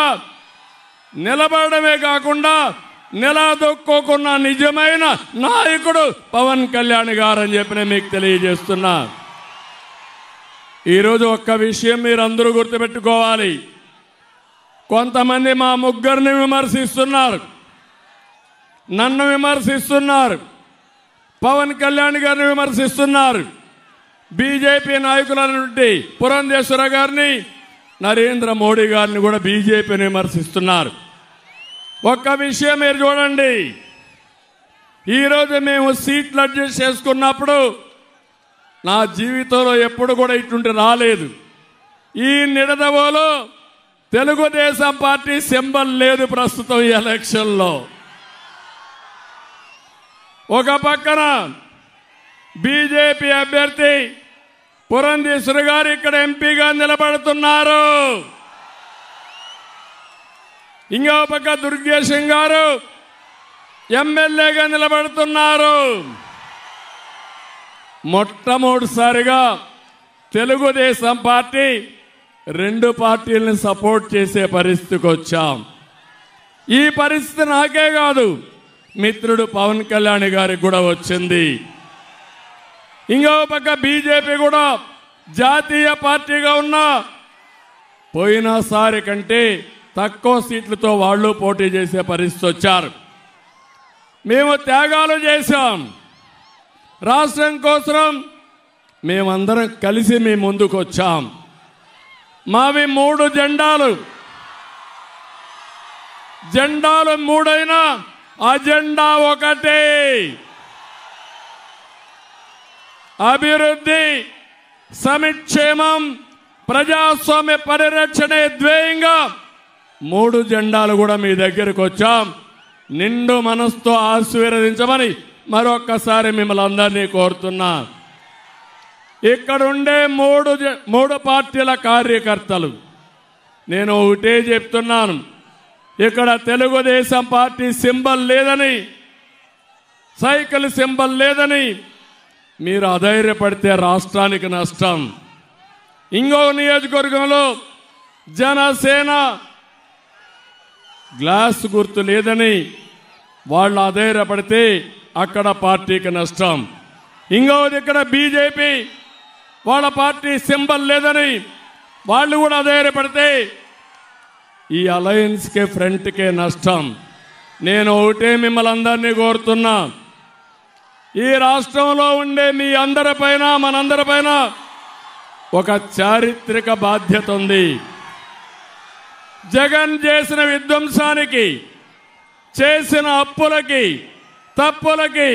నిలబడమే కాకుండా నిలదొక్కున్న నిజమైన నాయకుడు పవన్ కళ్యాణ్ గారు అని చెప్పి నేను మీకు తెలియజేస్తున్నా. ఈరోజు ఒక్క విషయం మీరందరూ గుర్తుపెట్టుకోవాలి. కొంతమంది మా ముగ్గురిని విమర్శిస్తున్నారు, నన్ను విమర్శిస్తున్నారు, పవన్ కళ్యాణ్ గారిని విమర్శిస్తున్నారు, బీజేపీ నాయకులైనటువంటి పురంధేశ్వర గారిని, నరేంద్ర మోడీ గారిని కూడా బీజేపీని విమర్శిస్తున్నారు. ఒక్క విషయం మీరు చూడండి, ఈరోజు మేము సీట్లు అడ్జస్ట్ చేసుకున్నప్పుడు నా జీవితంలో ఎప్పుడు కూడా ఇటువంటి రాలేదు. ఈ నిడదవోలో తెలుగుదేశం పార్టీ సింబల్ లేదు ప్రస్తుతం ఈ ఎలక్షన్లో. ఒక పక్కన బీజేపీ అభ్యర్థి పురంధేశ్వరి గారు ఇక్కడ ఎంపీగా నిలబడుతున్నారు, ఇంకో పక్క దుర్గేశం గారు ఎమ్మెల్యేగా నిలబడుతున్నారు. మొట్టమొదటిసారిగా తెలుగుదేశం పార్టీ రెండు పార్టీలను సపోర్ట్ చేసే పరిస్థితికి వచ్చాం. ఈ పరిస్థితి నాకే కాదు, మిత్రుడు పవన్ కళ్యాణ్ గారికి కూడా వచ్చింది. ఇంకో పక్క బీజేపీ కూడా జాతీయ పార్టీగా ఉన్నా పోయినసారి కంటే తక్కువ సీట్లతో వాళ్ళు పోటీ చేసే పరిస్థితి వచ్చారు. మేము త్యాగాలు చేశాం రాష్ట్రం కోసం. మేమందరం కలిసి మీ ముందుకు వచ్చాం. మావి 3 జెండాలు, జెండాలు 3 అయినా అజెండా ఒకటే, అభివృద్ధి, సంక్షేమం, ప్రజాస్వామ్య పరిరక్షణే ధ్యేయంగా 3 జెండాలు కూడా మీ దగ్గరకు వచ్చాం. నిండు మనసుతో ఆశీర్వదించమని మరొక్కసారి మిమ్మల్ని అందరినీ కోరుతున్నా. ఇక్కడుండే 3 పార్టీల కార్యకర్తలు నేను ఒకటే చెప్తున్నాను, ఇక్కడ తెలుగుదేశం పార్టీ సింబల్ లేదని, సైకిల్ సింబల్ లేదని మీరు అధైర్యపడితే రాష్ట్రానికి నష్టం. ఇంకో నియోజకవర్గంలో జనసేన గ్లాస్ గుర్తు లేదని వాళ్ళు అధైర్యపడితే అక్కడ పార్టీకి నష్టం. ఇంకోది ఇక్కడ బీజేపీ వాళ్ళ పార్టీ సింబల్ లేదని వాళ్ళు కూడా అధైర్యపడితే ఈ అలయన్స్కే ఫ్రంట్కే నష్టం. నేను ఒకటే మిమ్మల్ని అందరినీ కోరుతున్నా, ఈ రాష్ట్రంలో ఉండే మీ అందరిపైన మనందరిపైన ఒక చారిత్రక బాధ్యత ఉంది. జగన్ చేసిన విధ్వంసానికి, చేసిన అప్పులకి, తప్పులకి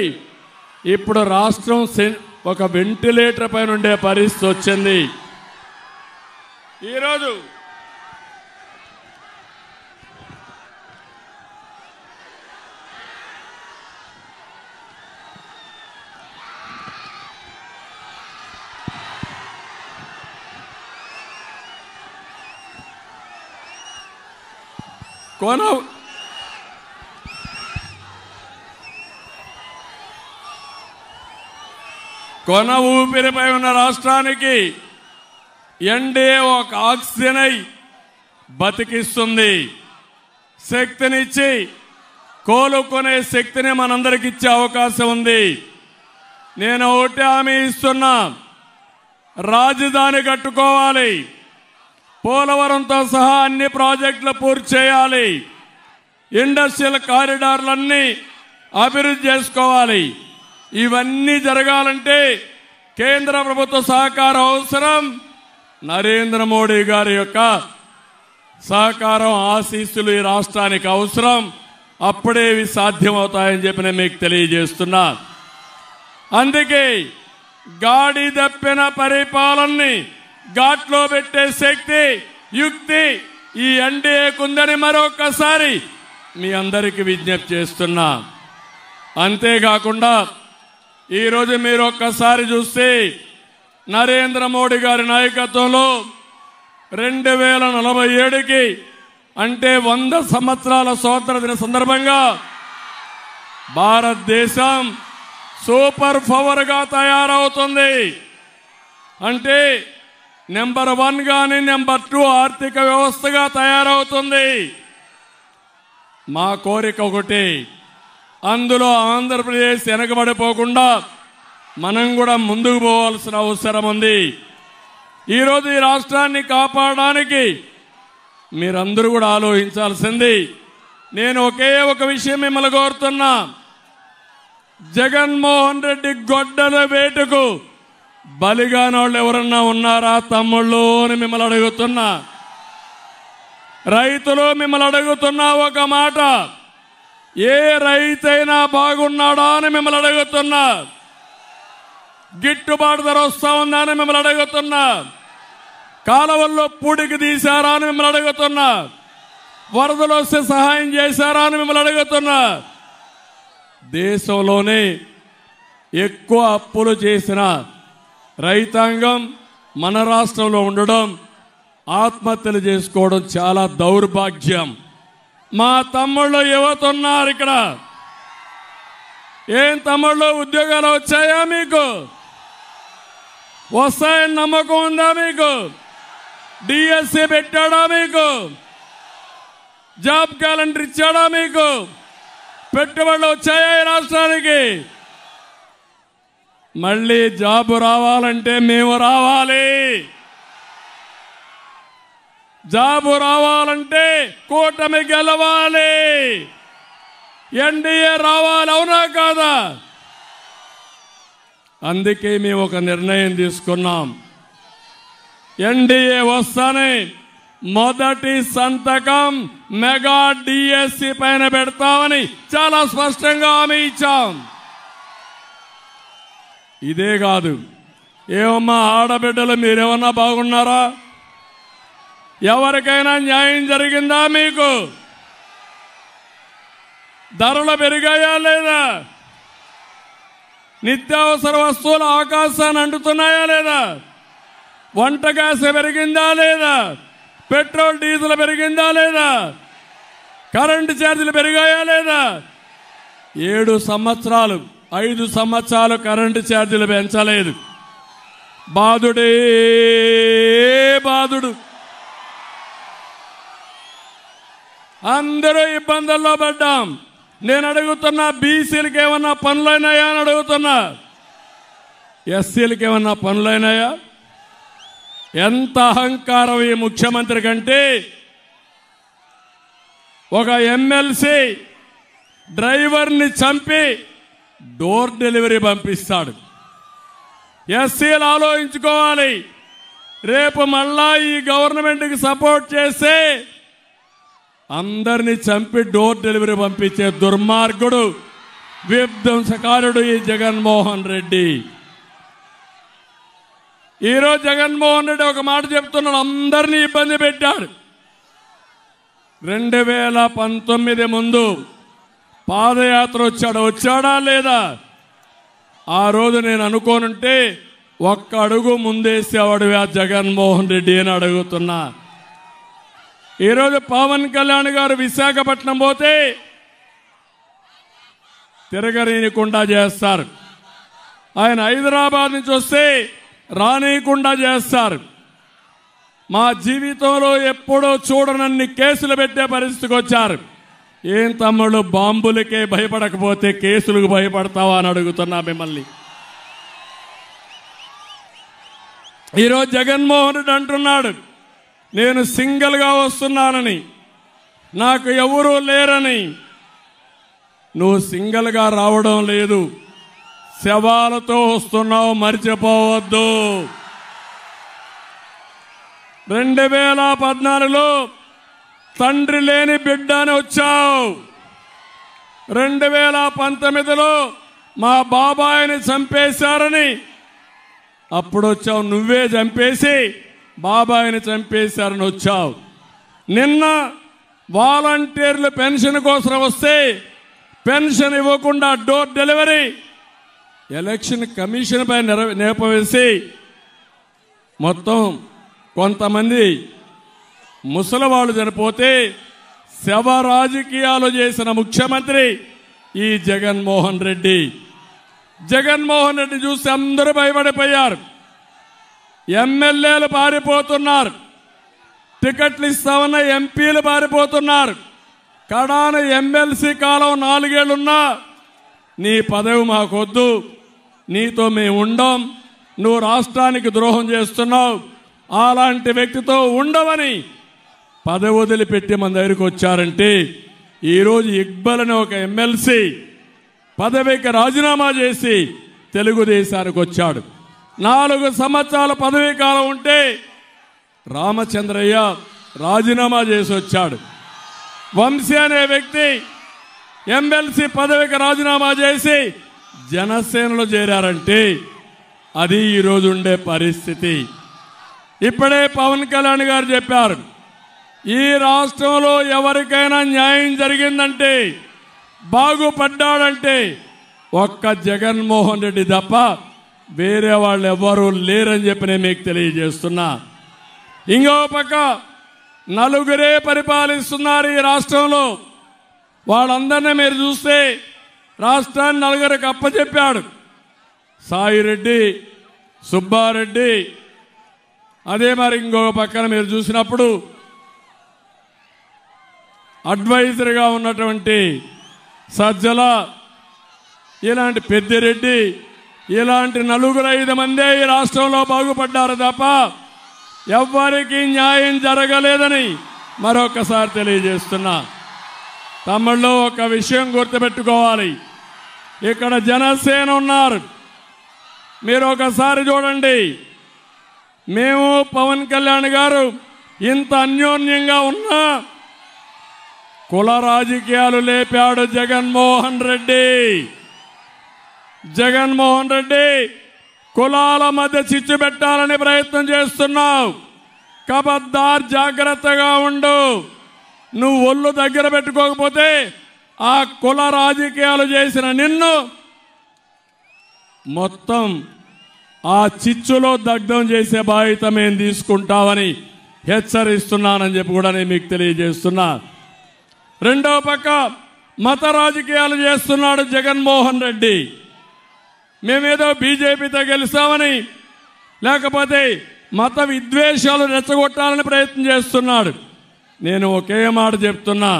ఇప్పుడు రాష్ట్రం ఒక వెంటిలేటర్ పైన ఉండే పరిస్థితి వచ్చింది. ఈరోజు కొన ఊపిరిపై ఉన్న రాష్ట్రానికి ఎన్డీఏ ఒక ఆక్సిజన్ అయి బతికిస్తుంది. శక్తినిచ్చి కోలుకునే శక్తిని మనందరికి ఇచ్చే అవకాశం ఉంది. నేను ఒకటి హామీ ఇస్తున్నా, రాజధాని కట్టుకోవాలి, పోలవరంతో సహా అన్ని ప్రాజెక్టులు పూర్తి చేయాలి, ఇండస్ట్రియల్ కారిడార్లన్నీ అభివృద్ధి చేసుకోవాలి. ఇవన్నీ జరగాలంటే కేంద్ర ప్రభుత్వ సహకారం అవసరం. నరేంద్ర మోడీ గారి యొక్క సహకారం, ఆశీస్సులు ఈ రాష్ట్రానికి అవసరం. అప్పుడే ఇవి సాధ్యమవుతాయని చెప్పి నేను మీకు తెలియజేస్తున్నా. అందుకే గాడి దప్పిన పరిపాలనని ఘాట్లో పెట్టే శక్తి, యుక్తి ఈ ఎన్డీఏకుందని మరొకసారి మీ అందరికీ విజ్ఞప్తి చేస్తున్నా. అంతేకాకుండా ఈరోజు మీరు ఒక్కసారి చూస్తే నరేంద్ర మోడీ గారి నాయకత్వంలో 2047కి అంటే 100 సంవత్సరాల స్వాతంత్ర దిన సందర్భంగా భారతదేశం సూపర్ పవర్గా తయారవుతుంది. అంటే నెంబర్ 1 గాని నెంబర్ 2 ఆర్థిక వ్యవస్థగా తయారవుతుంది. మా కోరిక ఒకటి, అందులో ఆంధ్రప్రదేశ్ వెనకబడిపోకుండా మనం కూడా ముందుకు పోవాల్సిన అవసరం ఉంది. ఈరోజు ఈ రాష్ట్రాన్ని కాపాడడానికి మీరందరూ కూడా ఆలోచించాల్సింది. నేను ఒకే ఒక విషయం మిమ్మల్ని కోరుతున్నా, జగన్మోహన్ రెడ్డి గొడ్డల వేటుకు బలిగాని వాళ్ళు ఎవరన్నా ఉన్నారా తమ్ముళ్ళు అని మిమ్మల్ని అడుగుతున్నా. రైతులు మిమ్మల్ని అడుగుతున్నా ఒక మాట, ఏ రైతైనా బాగున్నాడా అని మిమ్మల్ని అడుగుతున్నా. గిట్టుబాటు ధర వస్తా ఉందా అని మిమ్మల్ని అడుగుతున్నా. కాలువల్లో పూడికి తీశారా అని మిమ్మల్ని అడుగుతున్నా. వరదలు వస్తే సహాయం చేశారా అని మిమ్మల్ని అడుగుతున్నా. దేశంలోనే ఎక్కువ అప్పులు చేసిన రైతాంగం మన రాష్ట్రంలో ఉండడం, ఆత్మహత్యలు చేసుకోవడం చాలా దౌర్భాగ్యం. మా తమ్ముళ్ళు యువత ఉన్నారు ఇక్కడ. ఏం తమ్ముళ్ళు, ఉద్యోగాలు వచ్చాయా మీకు? వస్తాయని నమ్మకం ఉందా మీకు? డిఎస్సి పెట్టాడా మీకు? జాబ్ క్యాలెండర్ ఇచ్చాడా మీకు? పెట్టుబడులు వచ్చాయా ఈ రాష్ట్రానికి? మళ్ళీ జాబ్ రావాలంటే మేము రావాలి. జాబు రావాలంటే కూటమి గెలవాలి, ఎన్డీఏ రావాలి. అవునా కాదా? అందుకే మేము ఒక నిర్ణయం తీసుకున్నాం. ఎన్డీఏ వస్తానే మొదటి సంతకం మెగా డిఎస్సి పైన పెడతామని చాలా స్పష్టంగా హామీ ఇచ్చాం. ఇదే కాదు, ఏమమ్మా ఆడబిడ్డలు మీరేమన్నా బాగున్నారా? ఎవరికైనా న్యాయం జరిగిందా మీకు? ధరలు పెరిగాయా లేదా? నిత్యావసర వస్తువులు ఆకాశాన్ని అంటుతున్నాయా లేదా? వంట గ్యాస్ పెరిగిందా లేదా? పెట్రోల్ డీజిల్ పెరిగిందా లేదా? కరెంటు ఛార్జీలు పెరిగాయా లేదా? 7 సంవత్సరాలు 5 సంవత్సరాలు కరెంటు ఛార్జీలు పెంచలేదు. బాధుడే బాధుడు. అందరూ ఇబ్బందుల్లో పడ్డాం. నేను అడుగుతున్నా, బీసీలకు ఏమన్నా పనులైనాయా అని అడుగుతున్నా. ఎస్సీలకు ఏమన్నా పనులైనాయా? ఎంత అహంకారం ఈ ముఖ్యమంత్రి కంటే, ఒక ఎమ్మెల్సీ డ్రైవర్ని చంపి డోర్ డెలివరీ పంపిస్తాడు. ఎస్సీలు ఆలోచించుకోవాలి. రేపు మళ్ళా ఈ గవర్నమెంట్కి సపోర్ట్ చేస్తే అందరినీ చంపి డోర్ డెలివరీ పంపించే దుర్మార్గుడు, విధ్వంసకారుడు ఈ జగన్మోహన్ రెడ్డి. ఈరోజు జగన్మోహన్ రెడ్డి ఒక మాట చెప్తున్నాడు, అందరినీ ఇబ్బంది పెట్టాడు. 2019 ముందు పాదయాత్ర వచ్చాడా లేదా? ఆ రోజు నేను అనుకోనుంటే ఒక్క అడుగు ముందేసేవాడు ఆ జగన్మోహన్ రెడ్డి అని అడుగుతున్నా. ఈరోజు పవన్ కళ్యాణ్ గారు విశాఖపట్నం పోతే తిరగనీయకుండా చేస్తారు. ఆయన హైదరాబాద్ నుంచి వస్తే రానీయకుండా చేస్తారు. మా జీవితంలో ఎప్పుడో చూడనన్ని కేసులు పెట్టే పరిస్థితికి వచ్చారు. ఏం తమ్ముళ్ళు, బాంబులకే భయపడకపోతే కేసులకు భయపడతావా అని అడుగుతున్నా మిమ్మల్ని. ఈరోజు జగన్మోహన్ రెడ్డి అంటున్నాడు, నేను సింగిల్గా వస్తున్నానని, నాకు ఎవరూ లేరని. నువ్వు సింగిల్గా రావడం లేదు, శవాలతో వస్తున్నావు, మర్చిపోవద్దు. 2014లో తండ్రి లేని బిడ్డ అని వచ్చావు. 2019లో మా బాబాయిని చంపేశారని అప్పుడు వచ్చావు. నువ్వే చంపేసి బాబాయిని చంపేశారని వచ్చావు. నిన్న వాలంటీర్లు పెన్షన్ కోసం వస్తే పెన్షన్ ఇవ్వకుండా డోర్ డెలివరీ ఎలక్షన్ కమిషన్ పై నేపవేసి మొత్తం కొంతమంది ముసలివాళ్ళు చనిపోతే శవ రాజకీయాలు చేసిన ముఖ్యమంత్రి ఈ జగన్మోహన్ రెడ్డి. జగన్మోహన్ రెడ్డి చూసి అందరూ భయపడిపోయారు. ఎమ్మెల్యేలు పారిపోతున్నారు, టికెట్లు ఇస్తామన్న ఎంపీలు పారిపోతున్నారు. కడాన ఎమ్మెల్సీ కాలం 4 ఏళ్లున్నా నీ పదవి మాకొద్దు, నీతో మేము ఉండం, నువ్వు రాష్ట్రానికి ద్రోహం చేస్తున్నావు, అలాంటి వ్యక్తితో ఉండవని పదవి వదిలిపెట్టి మన దగ్గరికి వచ్చారంటే ఈరోజు ఇక్బల్ అనే ఒక ఎమ్మెల్సీ పదవికి రాజీనామా చేసి తెలుగుదేశానికి వచ్చాడు. 4 సంవత్సరాల పదవీ కాలం ఉంటే రామచంద్రయ్య రాజీనామా చేసి వచ్చాడు. వంశీ అనే వ్యక్తి ఎమ్మెల్సీ పదవికి రాజీనామా చేసి జనసేనలో చేరారంటే అది ఈరోజు ఉండే పరిస్థితి. ఇప్పుడే పవన్ కళ్యాణ్ గారు చెప్పారు, ఈ రాష్ట్రంలో ఎవరికైనా న్యాయం జరిగిందంటే, బాగుపడ్డాడంటే ఒక్క జగన్మోహన్ రెడ్డి తప్ప వేరే వాళ్ళు ఎవరూ లేరని చెప్పి నేను మీకు తెలియజేస్తున్నా. ఇంకో పక్క 4 పరిపాలిస్తున్నారు ఈ రాష్ట్రంలో. వాళ్ళందరినీ మీరు చూస్తే రాష్ట్రాన్ని 4 అప్పచెప్పాడు. సాయిరెడ్డి, సుబ్బారెడ్డి, అదే మరి ఇంకొక పక్కన మీరు చూసినప్పుడు అడ్వైజర్గా ఉన్నటువంటి సజ్జల, ఇలాంటి పెద్దిరెడ్డి, ఇలాంటి 4-5 మందే ఈ రాష్ట్రంలో బాగుపడ్డారు తప్ప ఎవ్వరికీ న్యాయం జరగలేదని మరొకసారి తెలియజేస్తున్నా. తమ్ముళ్ళు, ఒక విషయం గుర్తుపెట్టుకోవాలి, ఇక్కడ జనసేన ఉన్నారు. మీరు ఒకసారి చూడండి, మేము పవన్ కళ్యాణ్ గారు ఇంత అన్యోన్యంగా ఉన్నా కుల రాజకీయాలు లేపాడు జగన్మోహన్ రెడ్డి. జగన్మోహన్ రెడ్డి కులాల మధ్య చిచ్చు పెట్టాలని ప్రయత్నం చేస్తున్నావు. కబద్దార్, జాగ్రత్తగా ఉండు. నువ్వు ఒళ్ళు దగ్గర పెట్టుకోకపోతే ఆ కుల రాజకీయాలు చేసిన నిన్ను మొత్తం ఆ చిచ్చులో దగ్ధం చేసే బాధ్యత మేము తీసుకుంటామని హెచ్చరిస్తున్నానని చెప్పి కూడా నేను మీకు తెలియజేస్తున్నా. రెండో పక్క మత రాజకీయాలు చేస్తున్నాడు జగన్మోహన్ రెడ్డి. మేమేదో బీజేపీతో గెలుస్తామని, లేకపోతే మత విద్వేషాలు రెచ్చగొట్టాలని ప్రయత్నం చేస్తున్నాడు. నేను ఒకే మాట చెప్తున్నా,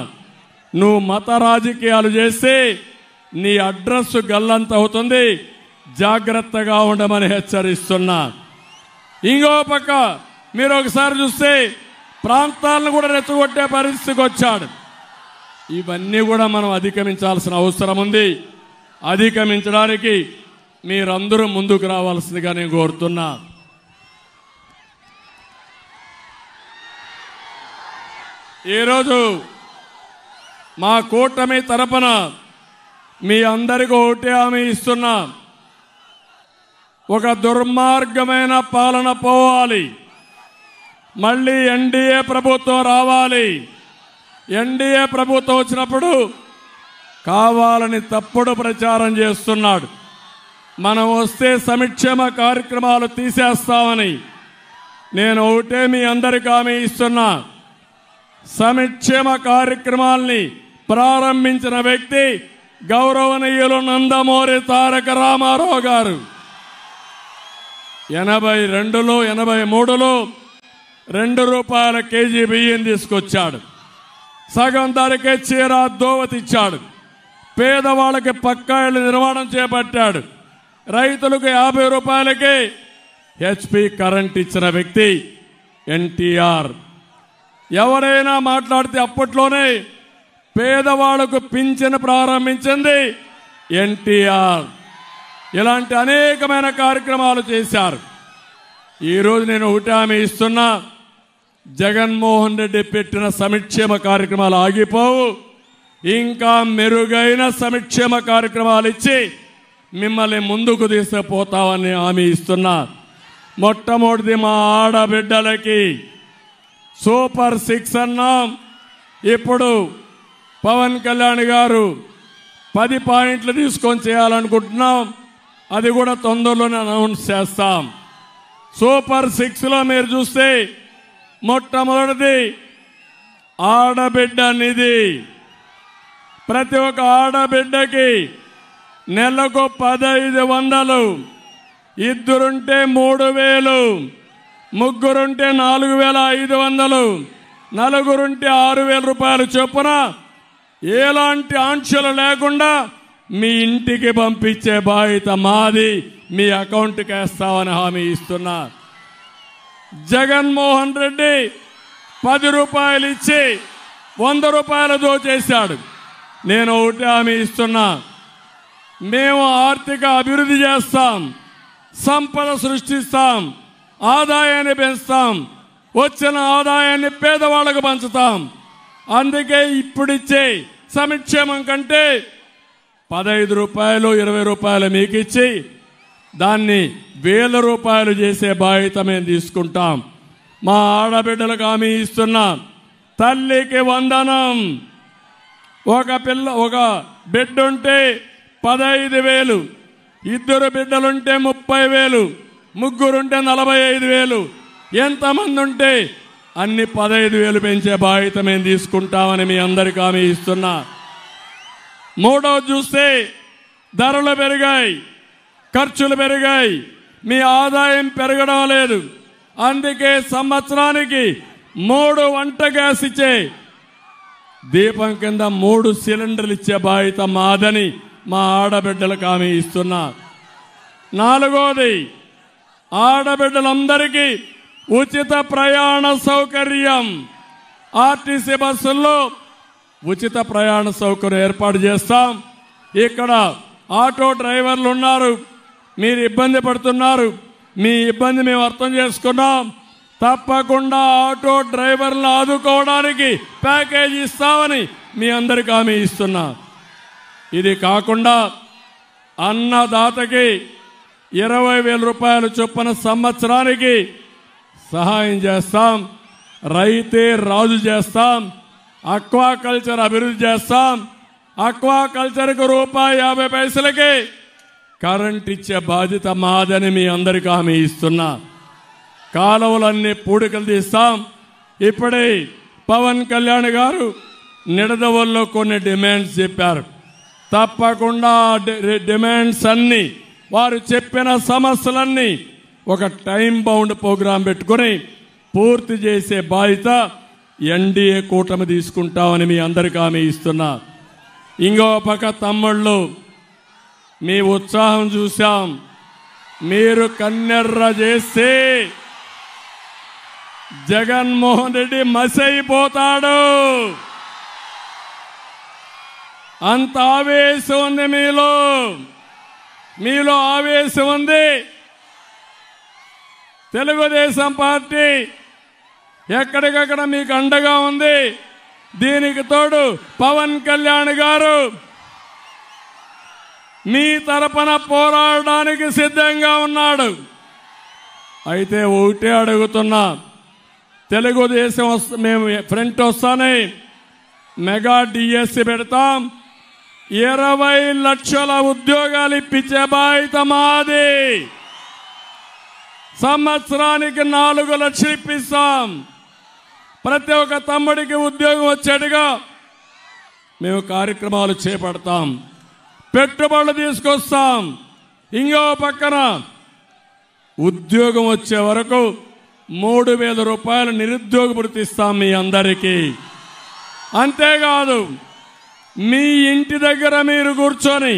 నువ్వు మత రాజకీయాలు చేస్తే నీ అడ్రస్ గల్లంత అవుతుంది, జాగ్రత్తగా ఉండమని హెచ్చరిస్తున్నా. ఇంకో పక్క మీరు ఒకసారి చూస్తే ప్రాంతాలను కూడా రెచ్చగొట్టే పరిస్థితికి వచ్చాడు. ఇవన్నీ కూడా మనం అధిగమించాల్సిన అవసరం ఉంది. అధిగమించడానికి మీరందరూ ముందుకు రావాల్సిందిగా నేను కోరుతున్నా. ఈరోజు మా కూటమి తరపున మీ అందరికీ ఒకటే హామీ ఇస్తున్నా, ఒక దుర్మార్గమైన పాలన పోవాలి, మళ్ళీ ఎన్డీఏ ప్రభుత్వం రావాలి. ఎన్డీఏ ప్రభుత్వం వచ్చినప్పుడు కావాలని తప్పుడు ప్రచారం చేస్తున్నాడు. మనం వస్తే సంక్షేమ కార్యక్రమాలు తీసేస్తామని. నేను ఒకటే మీ అందరికీ హామీ ఇస్తున్నా, సంక్షేమ కార్యక్రమాల్ని ప్రారంభించిన వ్యక్తి గౌరవనీయులు నందమూరి తారక రామారావు గారు. 82లో 83లో ₹2 కేజీ బియ్యం తీసుకొచ్చాడు. సగం ధరకే చీర దోవతిచ్చాడు. పేదవాళ్ళకి పక్కా ఇళ్ల నిర్మాణం చేపట్టాడు. రైతులకు ₹50 HP కరెంట్ ఇచ్చిన వ్యక్తి ఎన్టీఆర్. ఎవరైనా మాట్లాడితే అప్పట్లోనే పేదవాళ్లకు పింఛను ప్రారంభించింది ఎన్టీఆర్. ఇలాంటి అనేకమైన కార్యక్రమాలు చేశారు. ఈరోజు నేను ఒకటి హామీ ఇస్తున్నా, జగన్మోహన్ రెడ్డి పెట్టిన సంక్షేమ కార్యక్రమాలు ఆగిపోవు. ఇంకా మెరుగైన సంక్షేమ కార్యక్రమాలు ఇచ్చి మిమ్మల్ని ముందుకు తీసుకుపోతామని హామీ ఇస్తున్నా. మొట్టమొదటిది మా ఆడబిడ్డలకి సూపర్ 6 అన్నాం. ఇప్పుడు పవన్ కళ్యాణ్ గారు 10 పాయింట్లు తీసుకొని చేయాలనుకుంటున్నాం. అది కూడా తొందరలోనే అనౌన్స్ చేస్తాం. సూపర్ 6లో మీరు చూస్తే మొట్టమొదటిది ఆడబిడ్డ నిధి. ప్రతి ఒక్క ఆడబిడ్డకి నెలకు 1500, ఇద్దరుంటే 3000, ముగ్గురుంటే 4500, నలుగురుంటే 6000 రూపాయలు చొప్పున ఎలాంటి ఆంక్షలు లేకుండా మీ ఇంటికి పంపించే బాధ్యత మాది. మీ అకౌంట్కి వేస్తామని హామీ ఇస్తున్నా. జగన్మోహన్ రెడ్డి 10 రూపాయలు ఇచ్చి 100 రూపాయలు దోచేశాడు. నేను ఒకటి హామీ ఇస్తున్నా, మేము ఆర్థిక అభివృద్ధి చేస్తాం, సంపద సృష్టిస్తాం, ఆదాయాన్ని పెంచుతాం, వచ్చిన ఆదాయాన్ని పేదవాళ్లకు పంచుతాం. అందుకే ఇప్పుడిచ్చే సంక్షేమం కంటే 15 రూపాయలు 20 రూపాయలు మీకు ఇచ్చి దాన్ని 1000 రూపాయలు చేసే బాధ్యత మేము తీసుకుంటాం. మా ఆడబిడ్డలకు హామీ ఇస్తున్నా, తల్లికి వందనం. ఒక బిడ్డ ఉంటే 15,000, ఇద్దరు బిడ్డలుంటే 30,000, ముగ్గురుంటే 45,000, ఎంతమంది ఉంటే అన్ని 15,000 పెంచే బాధ్యత మేము తీసుకుంటామని మీ అందరికీ హామీ ఇస్తున్నా. మూడవది చూస్తే ధరలు పెరిగాయి, ఖర్చులు పెరిగాయి, మీ ఆదాయం పెరగడం లేదు. అందుకే సంవత్సరానికి 3 వంట గ్యాస్ ఇచ్చే దీపం కింద 3 సిలిండర్లు ఇచ్చే బాధ్యత మాదని మా ఆడబిడ్డలకు హామీ ఇస్తున్నా. నాలుగోది ఆడబిడ్డలందరికీ ఉచిత ప్రయాణ సౌకర్యం. ఆర్టీసీ బస్సుల్లో ఉచిత ప్రయాణ సౌకర్యం ఏర్పాటు చేస్తాం. ఇక్కడ ఆటో డ్రైవర్లు ఉన్నారు, మీరు ఇబ్బంది పడుతున్నారు, మీ ఇబ్బంది మేము అర్థం చేసుకున్నాం. తప్పకుండా ఆటో డ్రైవర్లను ఆదుకోవడానికి ప్యాకేజీ ఇస్తామని మీ అందరికీ హామీ ఇస్తున్నా. ఇది కాకుండా అన్నదాతకి 20,000 రూపాయలు చొప్పున సంవత్సరానికి సహాయం చేస్తాం. రైతే రాజు చేస్తాం. అక్వాకల్చర్ అభివృద్ధి చేస్తాం. అక్వాకల్చర్కు ₹1.50 కరెంట్ ఇచ్చే బాధ్యత మాదని మీ అందరికీ హామీ ఇస్తున్నా. కాలువలన్నీ పూడికలు తీస్తాం. ఇప్పుడే పవన్ కళ్యాణ్ గారు నిడదవల్లో కొన్ని డిమాండ్స్ చెప్పారు. తప్పకుండా డిమాండ్స్ అన్ని, వారు చెప్పిన సమస్యలన్నీ ఒక టైం బౌండ్ ప్రోగ్రాం పెట్టుకుని పూర్తి చేసే బాధ్యత ఎన్డీఏ కూటమి తీసుకుంటామని మీ అందరికీ హామీ ఇస్తున్నా. ఇంకో పక్క తమ్ముళ్ళు, మీ ఉత్సాహం చూశాం. మీరు కన్నెర్ర చేస్తే జగన్మోహన్ రెడ్డి మసైపోతాడు. అంత ఆవేశం ఉంది మీలో ఆవేశం ఉంది. తెలుగుదేశం పార్టీ ఎక్కడికక్కడ మీకు అండగా ఉంది. దీనికి తోడు పవన్ కళ్యాణ్ గారు మీ తరపున పోరాడడానికి సిద్ధంగా ఉన్నాడు. అయితే ఒకటే అడుగుతున్నా, తెలుగుదేశం మేము ఫ్రంట్ వస్తానే మెగా డిఎస్సి పెడతాం. 20 లక్షల ఉద్యోగాలు ఇప్పించే బాధ్యత మాది. సంవత్సరానికి 4 లక్షలు ఇప్పిస్తాం. ప్రతి ఒక్క తమ్ముడికి ఉద్యోగం వచ్చేట్టుగా మేము కార్యక్రమాలు చేపడతాం. పెట్టుబడులు తీసుకొస్తాం. ఇంకో పక్కన ఉద్యోగం వచ్చే వరకు 3,000 రూపాయలు నిరుద్యోగ భృతి ఇస్తాం మీ అందరికీ. అంతేకాదు, మీ ఇంటి దగ్గర మీరు కూర్చొని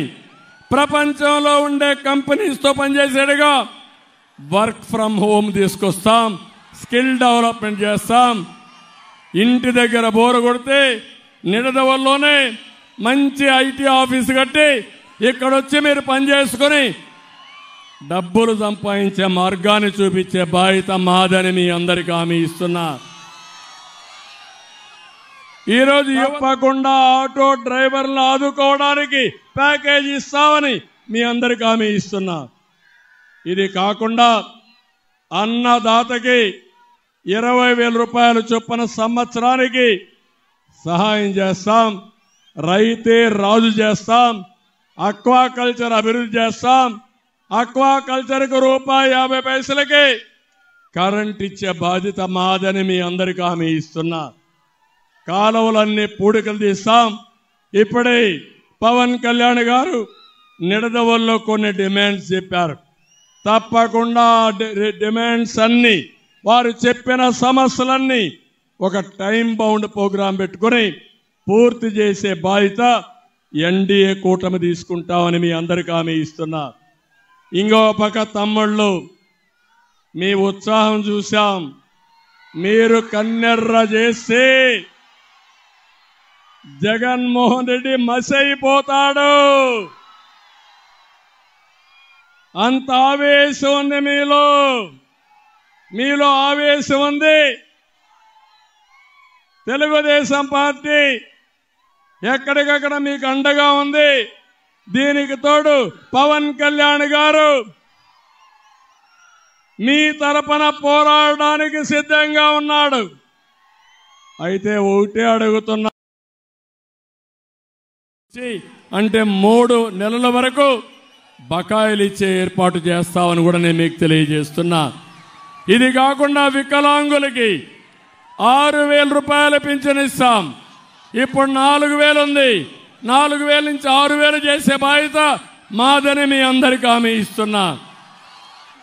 ప్రపంచంలో ఉండే కంపెనీస్తో పనిచేసేట్టుగా వర్క్ ఫ్రమ్ హోమ్ తీసుకొస్తాం, స్కిల్ డెవలప్మెంట్ చేస్తాం. ఇంటి దగ్గర బోరు కొడితే నిడదవల్లోనే మంచి ఐటీ ఆఫీస్ కట్టి ఇక్కడొచ్చి మీరు పనిచేసుకొని డబ్బులు సంపాదించే మార్గాన్ని చూపించే బాధ్యత మాదని మీ అందరికీ హామీ ఇస్తున్నా. ఈరోజు ఇవ్వకుండా ఆటో డ్రైవర్లను ఆదుకోవడానికి ప్యాకేజీ ఇస్తామని మీ అందరికీ హామీ ఇస్తున్నా. ఇది కాకుండా అన్నదాతకి 20,000 రూపాయలు చొప్పున సంవత్సరానికి సహాయం చేస్తాం. రైతే రాజు చేస్తాం. అక్వాకల్చర్ అభివృద్ధి చేస్తాం. అక్వాకల్చర్కు ₹1.50 కరెంట్ ఇచ్చే బాధ్యత మాదని మీ అందరికీ హామీ ఇస్తున్నా. కాలువలన్నీ పూడికలు తీస్తాం. ఇప్పుడే పవన్ కళ్యాణ్ గారు నిడదవల్లో కొన్ని డిమాండ్స్ చెప్పారు. తప్పకుండా డిమాండ్స్ అన్ని, వారు చెప్పిన సమస్యలన్నీ ఒక టైం బౌండ్ ప్రోగ్రాం పెట్టుకుని పూర్తి చేసే బాధ్యత ఎన్డీఏ కూటమి తీసుకుంటామని మీ అందరికీ హామీ ఇస్తున్నా. ఇంకో పక్క తమ్ముళ్ళు, మీ ఉత్సాహం చూశాం. మీరు కన్నెర్ర చేస్తే జగన్మోహన్ రెడ్డి మసైపోతాడు. అంత ఆవేశం ఉంది మీలో ఆవేశం ఉంది. తెలుగుదేశం పార్టీ ఎక్కడికక్కడ మీకు అండగా ఉంది. దీనికి తోడు పవన్ కళ్యాణ్ గారు మీ తరపున పోరాడడానికి సిద్ధంగా ఉన్నాడు. అయితే ఒకటే అడుగుతున్నా, అంటే 3 నెలల వరకు బకాయిలు ఇచ్చే ఏర్పాటు చేస్తామని కూడా నేను మీకు తెలియజేస్తున్నా. ఇది కాకుండా వికలాంగులకి 6,000 రూపాయలు పింఛన్ ఇస్తాం. ఇప్పుడు 4,000 ఉంది. 4,000 నుంచి 6,000 చేసే బాధ్యత మాదని మీ అందరికీ హామీ ఇస్తున్నా.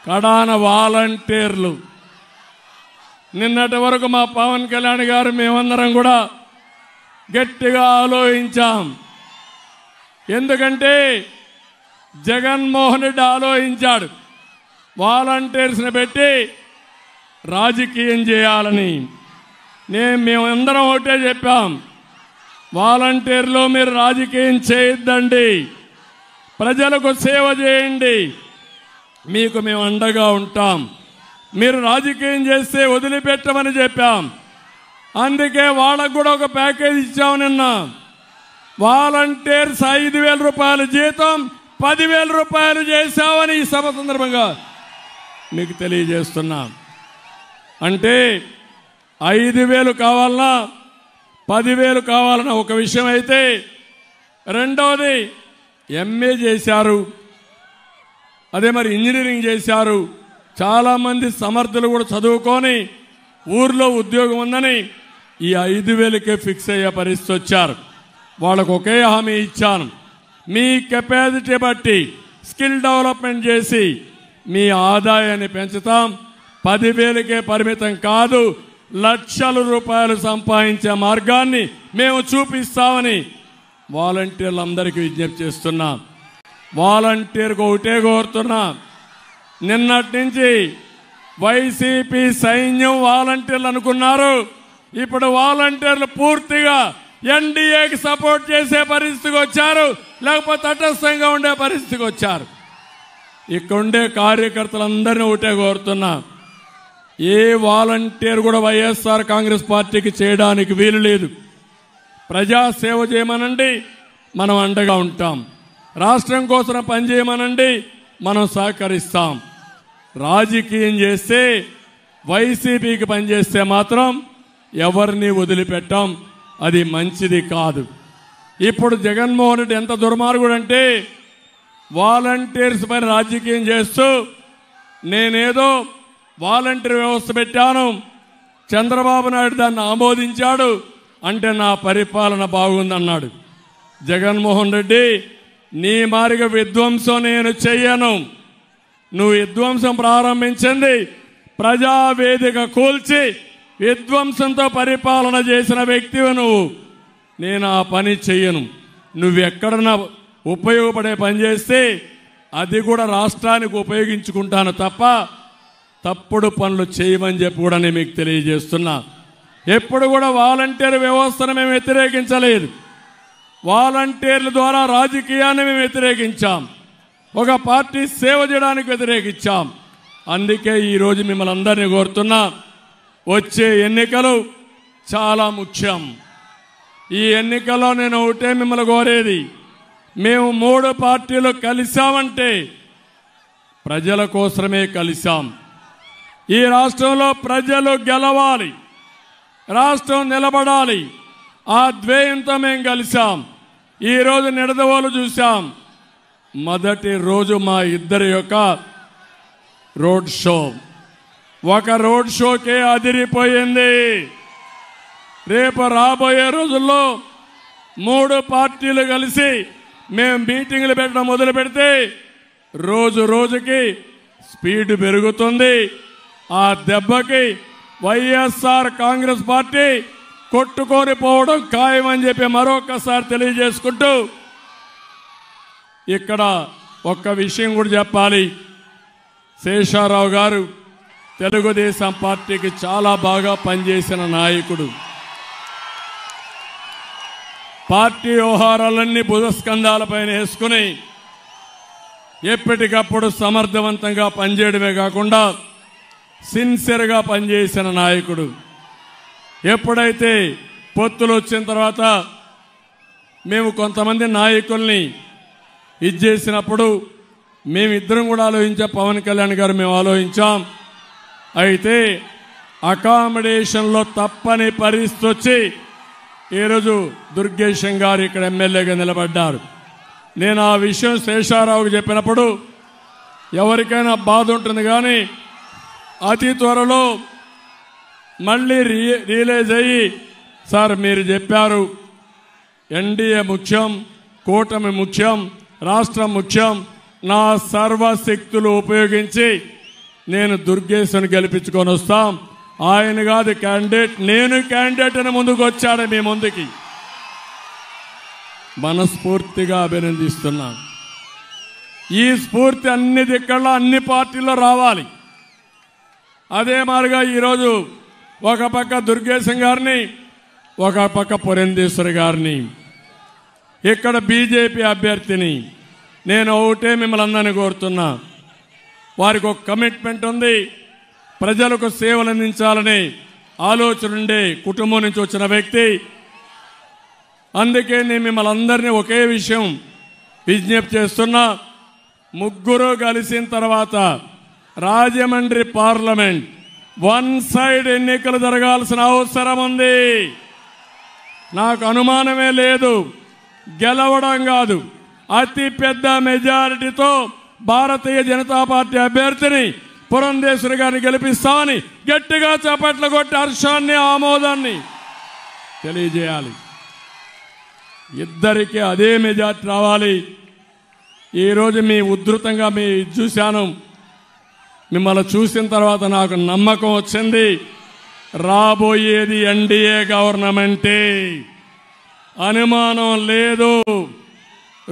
కడాన వాలంటీర్లు, నిన్నటి వరకు మా పవన్ కళ్యాణ్ గారు మేమందరం కూడా గట్టిగా ఆలోచించాం. ఎందుకంటే జగన్మోహన్ రెడ్డి ఆలోచించాడు వాలంటీర్స్ని పెట్టి రాజకీయం చేయాలని. మేమందరం ఒకటే చెప్పాం, వాలంటీర్లు మీరు రాజకీయం చేయొద్దండి, ప్రజలకు సేవ చేయండి, మీకు మేము అండగా ఉంటాం, మీరు రాజకీయం చేస్తే వదిలిపెట్టమని చెప్పాం. అందుకే వాళ్ళకు కూడా ఒక ప్యాకేజ్ ఇచ్చాము. నిన్న వాలంటీర్స్ 5,000 రూపాయల జీతం 10,000 రూపాయలు చేశామని ఈ సభ సందర్భంగా మీకు తెలియజేస్తున్నాం. అంటే 5,000 కావాలన్నా 10,000 కావాలన్న ఒక విషయం అయితే, రెండవది ఎంఏ చేశారు, అదే మరి ఇంజనీరింగ్ చేశారు. చాలామంది సమర్థులు కూడా చదువుకొని ఊర్లో ఉద్యోగం ఉందని ఈ 5,000కే ఫిక్స్ అయ్యే పరిస్థితి వచ్చారు. వాళ్ళకు ఒకే హామీ ఇచ్చాను, మీ కెపాసిటీ బట్టి స్కిల్ డెవలప్మెంట్ చేసి మీ ఆదాయాన్ని పెంచుతాం. 10,000కే పరిమితం కాదు, లక్షల రూపాయలు సంపాదించే మార్గాన్ని మేము చూపిస్తామని వాలంటీర్లందరికీ విజ్ఞప్తి చేస్తున్నాం. వాలంటీర్కు ఒకటే కోరుతున్నా, నిన్నటి నుంచి వైసీపీ సైన్యం వాలంటీర్లు అనుకున్నారు. ఇప్పుడు వాలంటీర్లు పూర్తిగా ఎన్డీఏకి సపోర్ట్ చేసే పరిస్థితికి వచ్చారు, లేకపోతే తటస్థంగా ఉండే పరిస్థితికి వచ్చారు. ఇక్కడ ఉండే కార్యకర్తలందరినీ ఒకటే కోరుతున్నా, ఏ వాలంటీర్ కూడా వైఎస్ఆర్ కాంగ్రెస్ పార్టీకి చేయడానికి వీలు లేదు. ప్రజాసేవ చేయమనండి, మనం అండగా ఉంటాం. రాష్ట్రం కోసం పనిచేయమనండి, మనం సహకరిస్తాం. రాజకీయం చేస్తే, వైసీపీకి పనిచేస్తే మాత్రం ఎవరిని వదిలిపెట్టాం. అది మంచిది కాదు. ఇప్పుడు జగన్మోహన్ రెడ్డి ఎంత దుర్మార్గుడు అంటే, వాలంటీర్స్ పైన రాజకీయం చేస్తూ నేనేదో వాలంటీర్ వ్యవస్థ పెట్టాను, చంద్రబాబు నాయుడు దాన్ని ఆమోదించాడు అంటే నా పరిపాలన బాగుందన్నాడు. జగన్మోహన్ రెడ్డి, నీ మారిగా విధ్వంసం నేను చెయ్యను. నువ్వు విధ్వంసం ప్రారంభించింది ప్రజావేదిక కూల్చి విధ్వంసంతో పరిపాలన చేసిన వ్యక్తివి నువ్వు. నేను ఆ పని చెయ్యను. నువ్వెక్కడన్నా ఉపయోగపడే పని చేస్తే అది కూడా రాష్ట్రానికి ఉపయోగించుకుంటాను తప్ప తప్పుడు పనులు చేయమని చెప్పి కూడా నేను మీకు తెలియజేస్తున్నా. ఎప్పుడు కూడా వాలంటీర్ వ్యవస్థను మేము వ్యతిరేకించలేదు. వాలంటీర్ల ద్వారా రాజకీయాన్ని మేము వ్యతిరేకించాం. ఒక పార్టీ సేవ చేయడానికి వ్యతిరేకించాం. అందుకే ఈరోజు మిమ్మల్ని అందరినీ కోరుతున్నా, వచ్చే ఎన్నికలు చాలా ముఖ్యం. ఈ ఎన్నికల్లో నేను ఒకటే మిమ్మల్ని కోరేది, మేము 3 పార్టీలు కలిశామంటే ప్రజల కోసమే కలిశాం. ఈ రాష్ట్రంలో ప్రజలు గెలవాలి, రాష్ట్రం నిలబడాలి. ఆ ధ్యేయంతో మేము కలిశాం. ఈరోజు నిడదవోలు చూశాం. మొదటి రోజు మా ఇద్దరి యొక్క రోడ్ షో, ఒక రోడ్ షోకే అదిరిపోయింది. రేపు రాబోయే రోజుల్లో 3 పార్టీలు కలిసి మేము మీటింగ్లు పెట్టడం మొదలు పెడితే రోజు రోజుకి స్పీడ్ పెరుగుతుంది. ఆ దెబ్బకి వైఎస్ఆర్ కాంగ్రెస్ పార్టీ కొట్టుకొని పోవడం ఖాయమని చెప్పి మరొకసారి తెలియజేసుకుంటూ, ఇక్కడ ఒక్క విషయం కూడా చెప్పాలి. శేషారావు గారు తెలుగుదేశం పార్టీకి చాలా బాగా పనిచేసిన నాయకుడు. పార్టీ వ్యవహారాలన్నీ భుజస్కంధాలపైన వేసుకుని ఎప్పటికప్పుడు సమర్థవంతంగా పనిచేయడమే కాకుండా సిన్సియర్గా పనిచేసిన నాయకుడు. ఎప్పుడైతే పొత్తులు వచ్చిన తర్వాత మేము కొంతమంది నాయకుల్ని ఇచ్చేసినప్పుడు మేమిద్దరం కూడా ఆలోచించాం. పవన్ కళ్యాణ్ గారు మేము ఆలోచించాం. అయితే అకామిడేషన్లో తప్పని పరిస్థితి వచ్చి ఈరోజు దుర్గేశం గారు ఇక్కడ ఎమ్మెల్యేగా నిలబడ్డారు. నేను ఆ విషయం శేషారావుకి చెప్పినప్పుడు ఎవరికైనా బాధ ఉంటుంది, కానీ అతి త్వరలో మళ్ళీ రియలైజ్ అయ్యి, సార్ మీరు చెప్పారు ఎన్డీఏ ముఖ్యం, కూటమి ముఖ్యం, రాష్ట్రం ముఖ్యం, నా సర్వశక్తులు ఉపయోగించి నేను దుర్గేశను గెలిపించుకొని వస్తాం, ఆయన కాదు క్యాండిడేట్, నేను క్యాండిడేట్ అని ముందుకు వచ్చాడు. మీ ముందుకి మనస్ఫూర్తిగా అభినందిస్తున్నాను. ఈ స్ఫూర్తి అన్ని దిక్కల్లో అన్ని పార్టీల్లో రావాలి. అదే మాదిరిగా ఈరోజు ఒక పక్క దుర్గేశం గారిని, ఒక పక్క పురంధేశ్వరి గారిని, ఇక్కడ బీజేపీ అభ్యర్థిని నేను ఒకటే మిమ్మల్ని అందరినీ కోరుతున్నా, వారికి ఒక కమిట్మెంట్ ఉంది. ప్రజలకు సేవలు అందించాలనే ఆలోచన ఉండే కుటుంబం నుంచి వచ్చిన వ్యక్తి. అందుకే నేను మిమ్మల్ని అందరినీ ఒకే విషయం విజ్ఞప్తి చేస్తున్నా, ముగ్గురు కలిసిన తర్వాత రాజమండ్రి పార్లమెంట్ 1 సైడ్ ఎన్నికలు జరగాల్సిన అవసరం ఉంది. నాకు అనుమానమే లేదు, గెలవడం కాదు, అతి పెద్ద మెజారిటీతో భారతీయ జనతా పార్టీ అభ్యర్థిని పురంధేశ్వరి గారిని గెలిపిస్తామని గట్టిగా చప్పట్లు కొట్టి హర్షాన్ని, ఆమోదాన్ని తెలియజేయాలి. ఇద్దరికి అదే మెజారిటీ రావాలి. ఈరోజు మీ ఉధృతంగా మీ చూశాను, మిమ్మల్ని చూసిన తర్వాత నాకు నమ్మకం వచ్చింది, రాబోయేది ఎన్డీఏ గవర్నమెంటే, అనుమానం లేదు.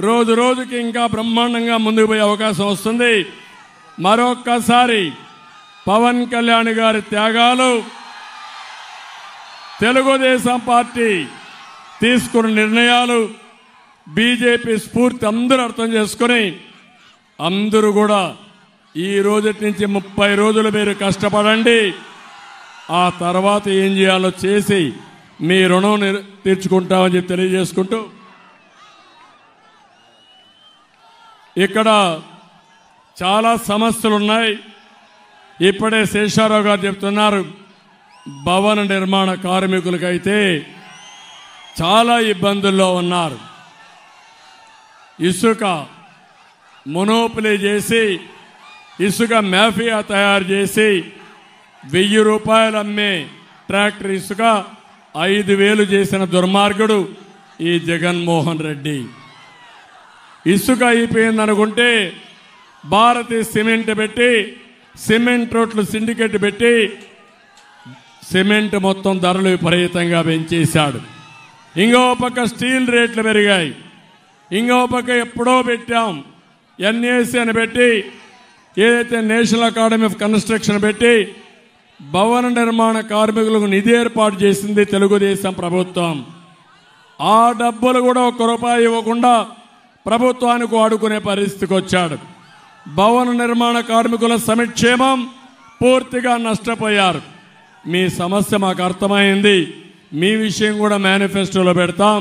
రోజు రోజుకి ఇంకా బ్రహ్మాండంగా ముందుకు పోయే అవకాశం వస్తుంది. మరొక్కసారి పవన్ కళ్యాణ్ గారి త్యాగాలు, తెలుగుదేశం పార్టీ తీసుకున్న నిర్ణయాలు, బీజేపీ స్ఫూర్తి అందరూ అర్థం చేసుకుని అందరూ కూడా ఈ రోజు నుంచి 30 రోజులు మీరు కష్టపడండి. ఆ తర్వాత ఏం చేయాలో చేసి మీ రుణం తీర్చుకుంటామని చెప్పి తెలియజేసుకుంటూ, ఇక్కడ చాలా సమస్యలు ఉన్నాయి. ఇప్పుడే శేషారావు గారు చెప్తున్నారు, భవన నిర్మాణ కార్మికులకైతే చాలా ఇబ్బందుల్లో ఉన్నారు. ఇసుక మొనోపలీ చేసి, ఇసుక మాఫియా తయారు చేసి 1000 రూపాయలు అమ్మే ట్రాక్టర్ ఇసుక 5000 చేసిన దుర్మార్గుడు ఈ జగన్మోహన్ రెడ్డి. ఇసుక అయిపోయిందనుకుంటే భారతీయ సిమెంట్ పెట్టి, సిమెంట్ రోడ్లు సిండికేట్ పెట్టి సిమెంట్ మొత్తం ధరలు విపరీతంగా పెంచేశాడు. ఇంకో పక్క స్టీల్ రేట్లు పెరిగాయి. ఇంకో పక్క ఎప్పుడో పెట్టాం ఎన్ఏసి అని పెట్టి ఏదైతే నేషనల్ అకాడమీ ఆఫ్ కన్స్ట్రక్షన్ పెట్టి భవన నిర్మాణ కార్మికులకు నిధి ఏర్పాటు చేసింది తెలుగుదేశం ప్రభుత్వం. ఆ డబ్బులు కూడా ₹1 ఇవ్వకుండా ప్రభుత్వానికి వాడుకునే పరిస్థితికి వచ్చాడు. భవన నిర్మాణ కార్మికుల సంక్షేమం పూర్తిగా నష్టపోయారు. మీ సమస్య మాకు అర్థమైంది. మీ విషయం కూడా మేనిఫెస్టోలో పెడతాం.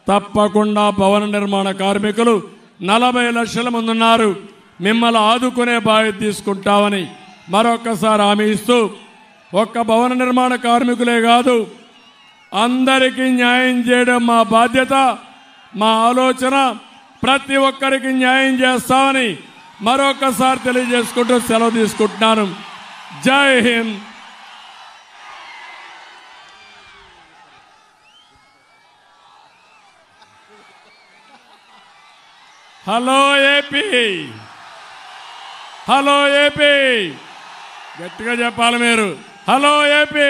తప్పకుండా భవన నిర్మాణ కార్మికులు 40 లక్షల మంది ఉన్నారు. మిమ్మల్ని ఆదుకునే బాధ్యత తీసుకుంటామని మరొక్కసారి హామీ ఇస్తూ, ఒక్క భవన నిర్మాణ కార్మికులే కాదు, అందరికీ న్యాయం చేయడం మా బాధ్యత, మా ఆలోచన. ప్రతి ఒక్కరికి న్యాయం చేస్తామని మరొకసారి తెలియజేసుకుంటూ సెలవు తీసుకుంటున్నాను. జై Hind. Hello AP, hello AP, గట్టిగా చెప్పాలి మీరు. Hello AP.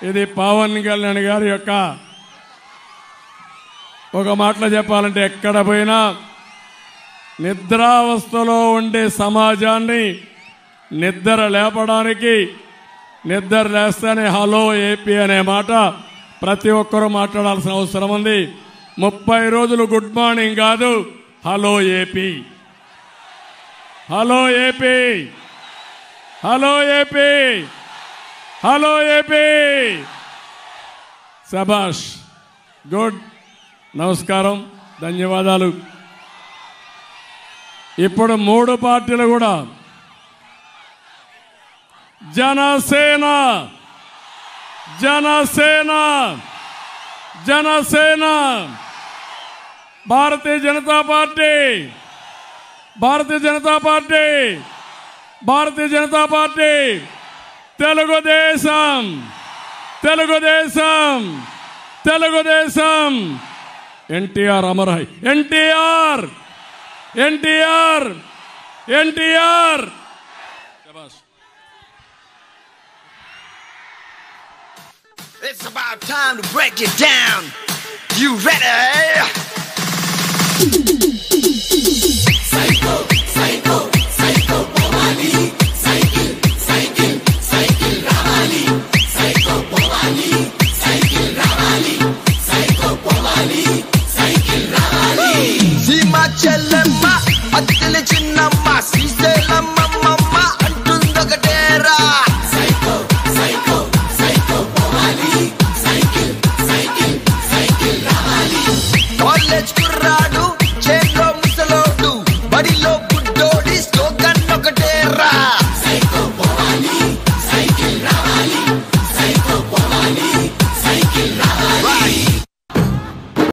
ఇది పవన్ కళ్యాణ్ గారి యొక్క ఒక మాటలో చెప్పాలంటే, ఎక్కడ పోయినా నిద్రావస్థలో ఉండే సమాజాన్ని నిద్ర లేపడానికి, నిద్ర లేస్తేనే హలో ఏపీ అనే మాట ప్రతి ఒక్కరూ మాట్లాడాల్సిన అవసరం ఉంది. 30 రోజులు గుడ్ మార్నింగ్ కాదు, hello AP, hello AP, hello AP, hello AP. శభాష్, గుడ్. నమస్కారం, ధన్యవాదాలు. ఇప్పుడు 3 పార్టీలు కూడా Janasena, Janasena, Janasena, Bharatiya Janata Party, Bharatiya Janata Party, Bharatiya Janata Party, Telugu Desam, Telugu Desam, Telugu Desam. NTR అమరహై, NTR, NTR, NTR. It's about time to break it down. You ready? Psycho, psycho, psycho, Bhavani. Cycle, cycle, cycle, Ramani. Psycho, Bhavani. Cycle.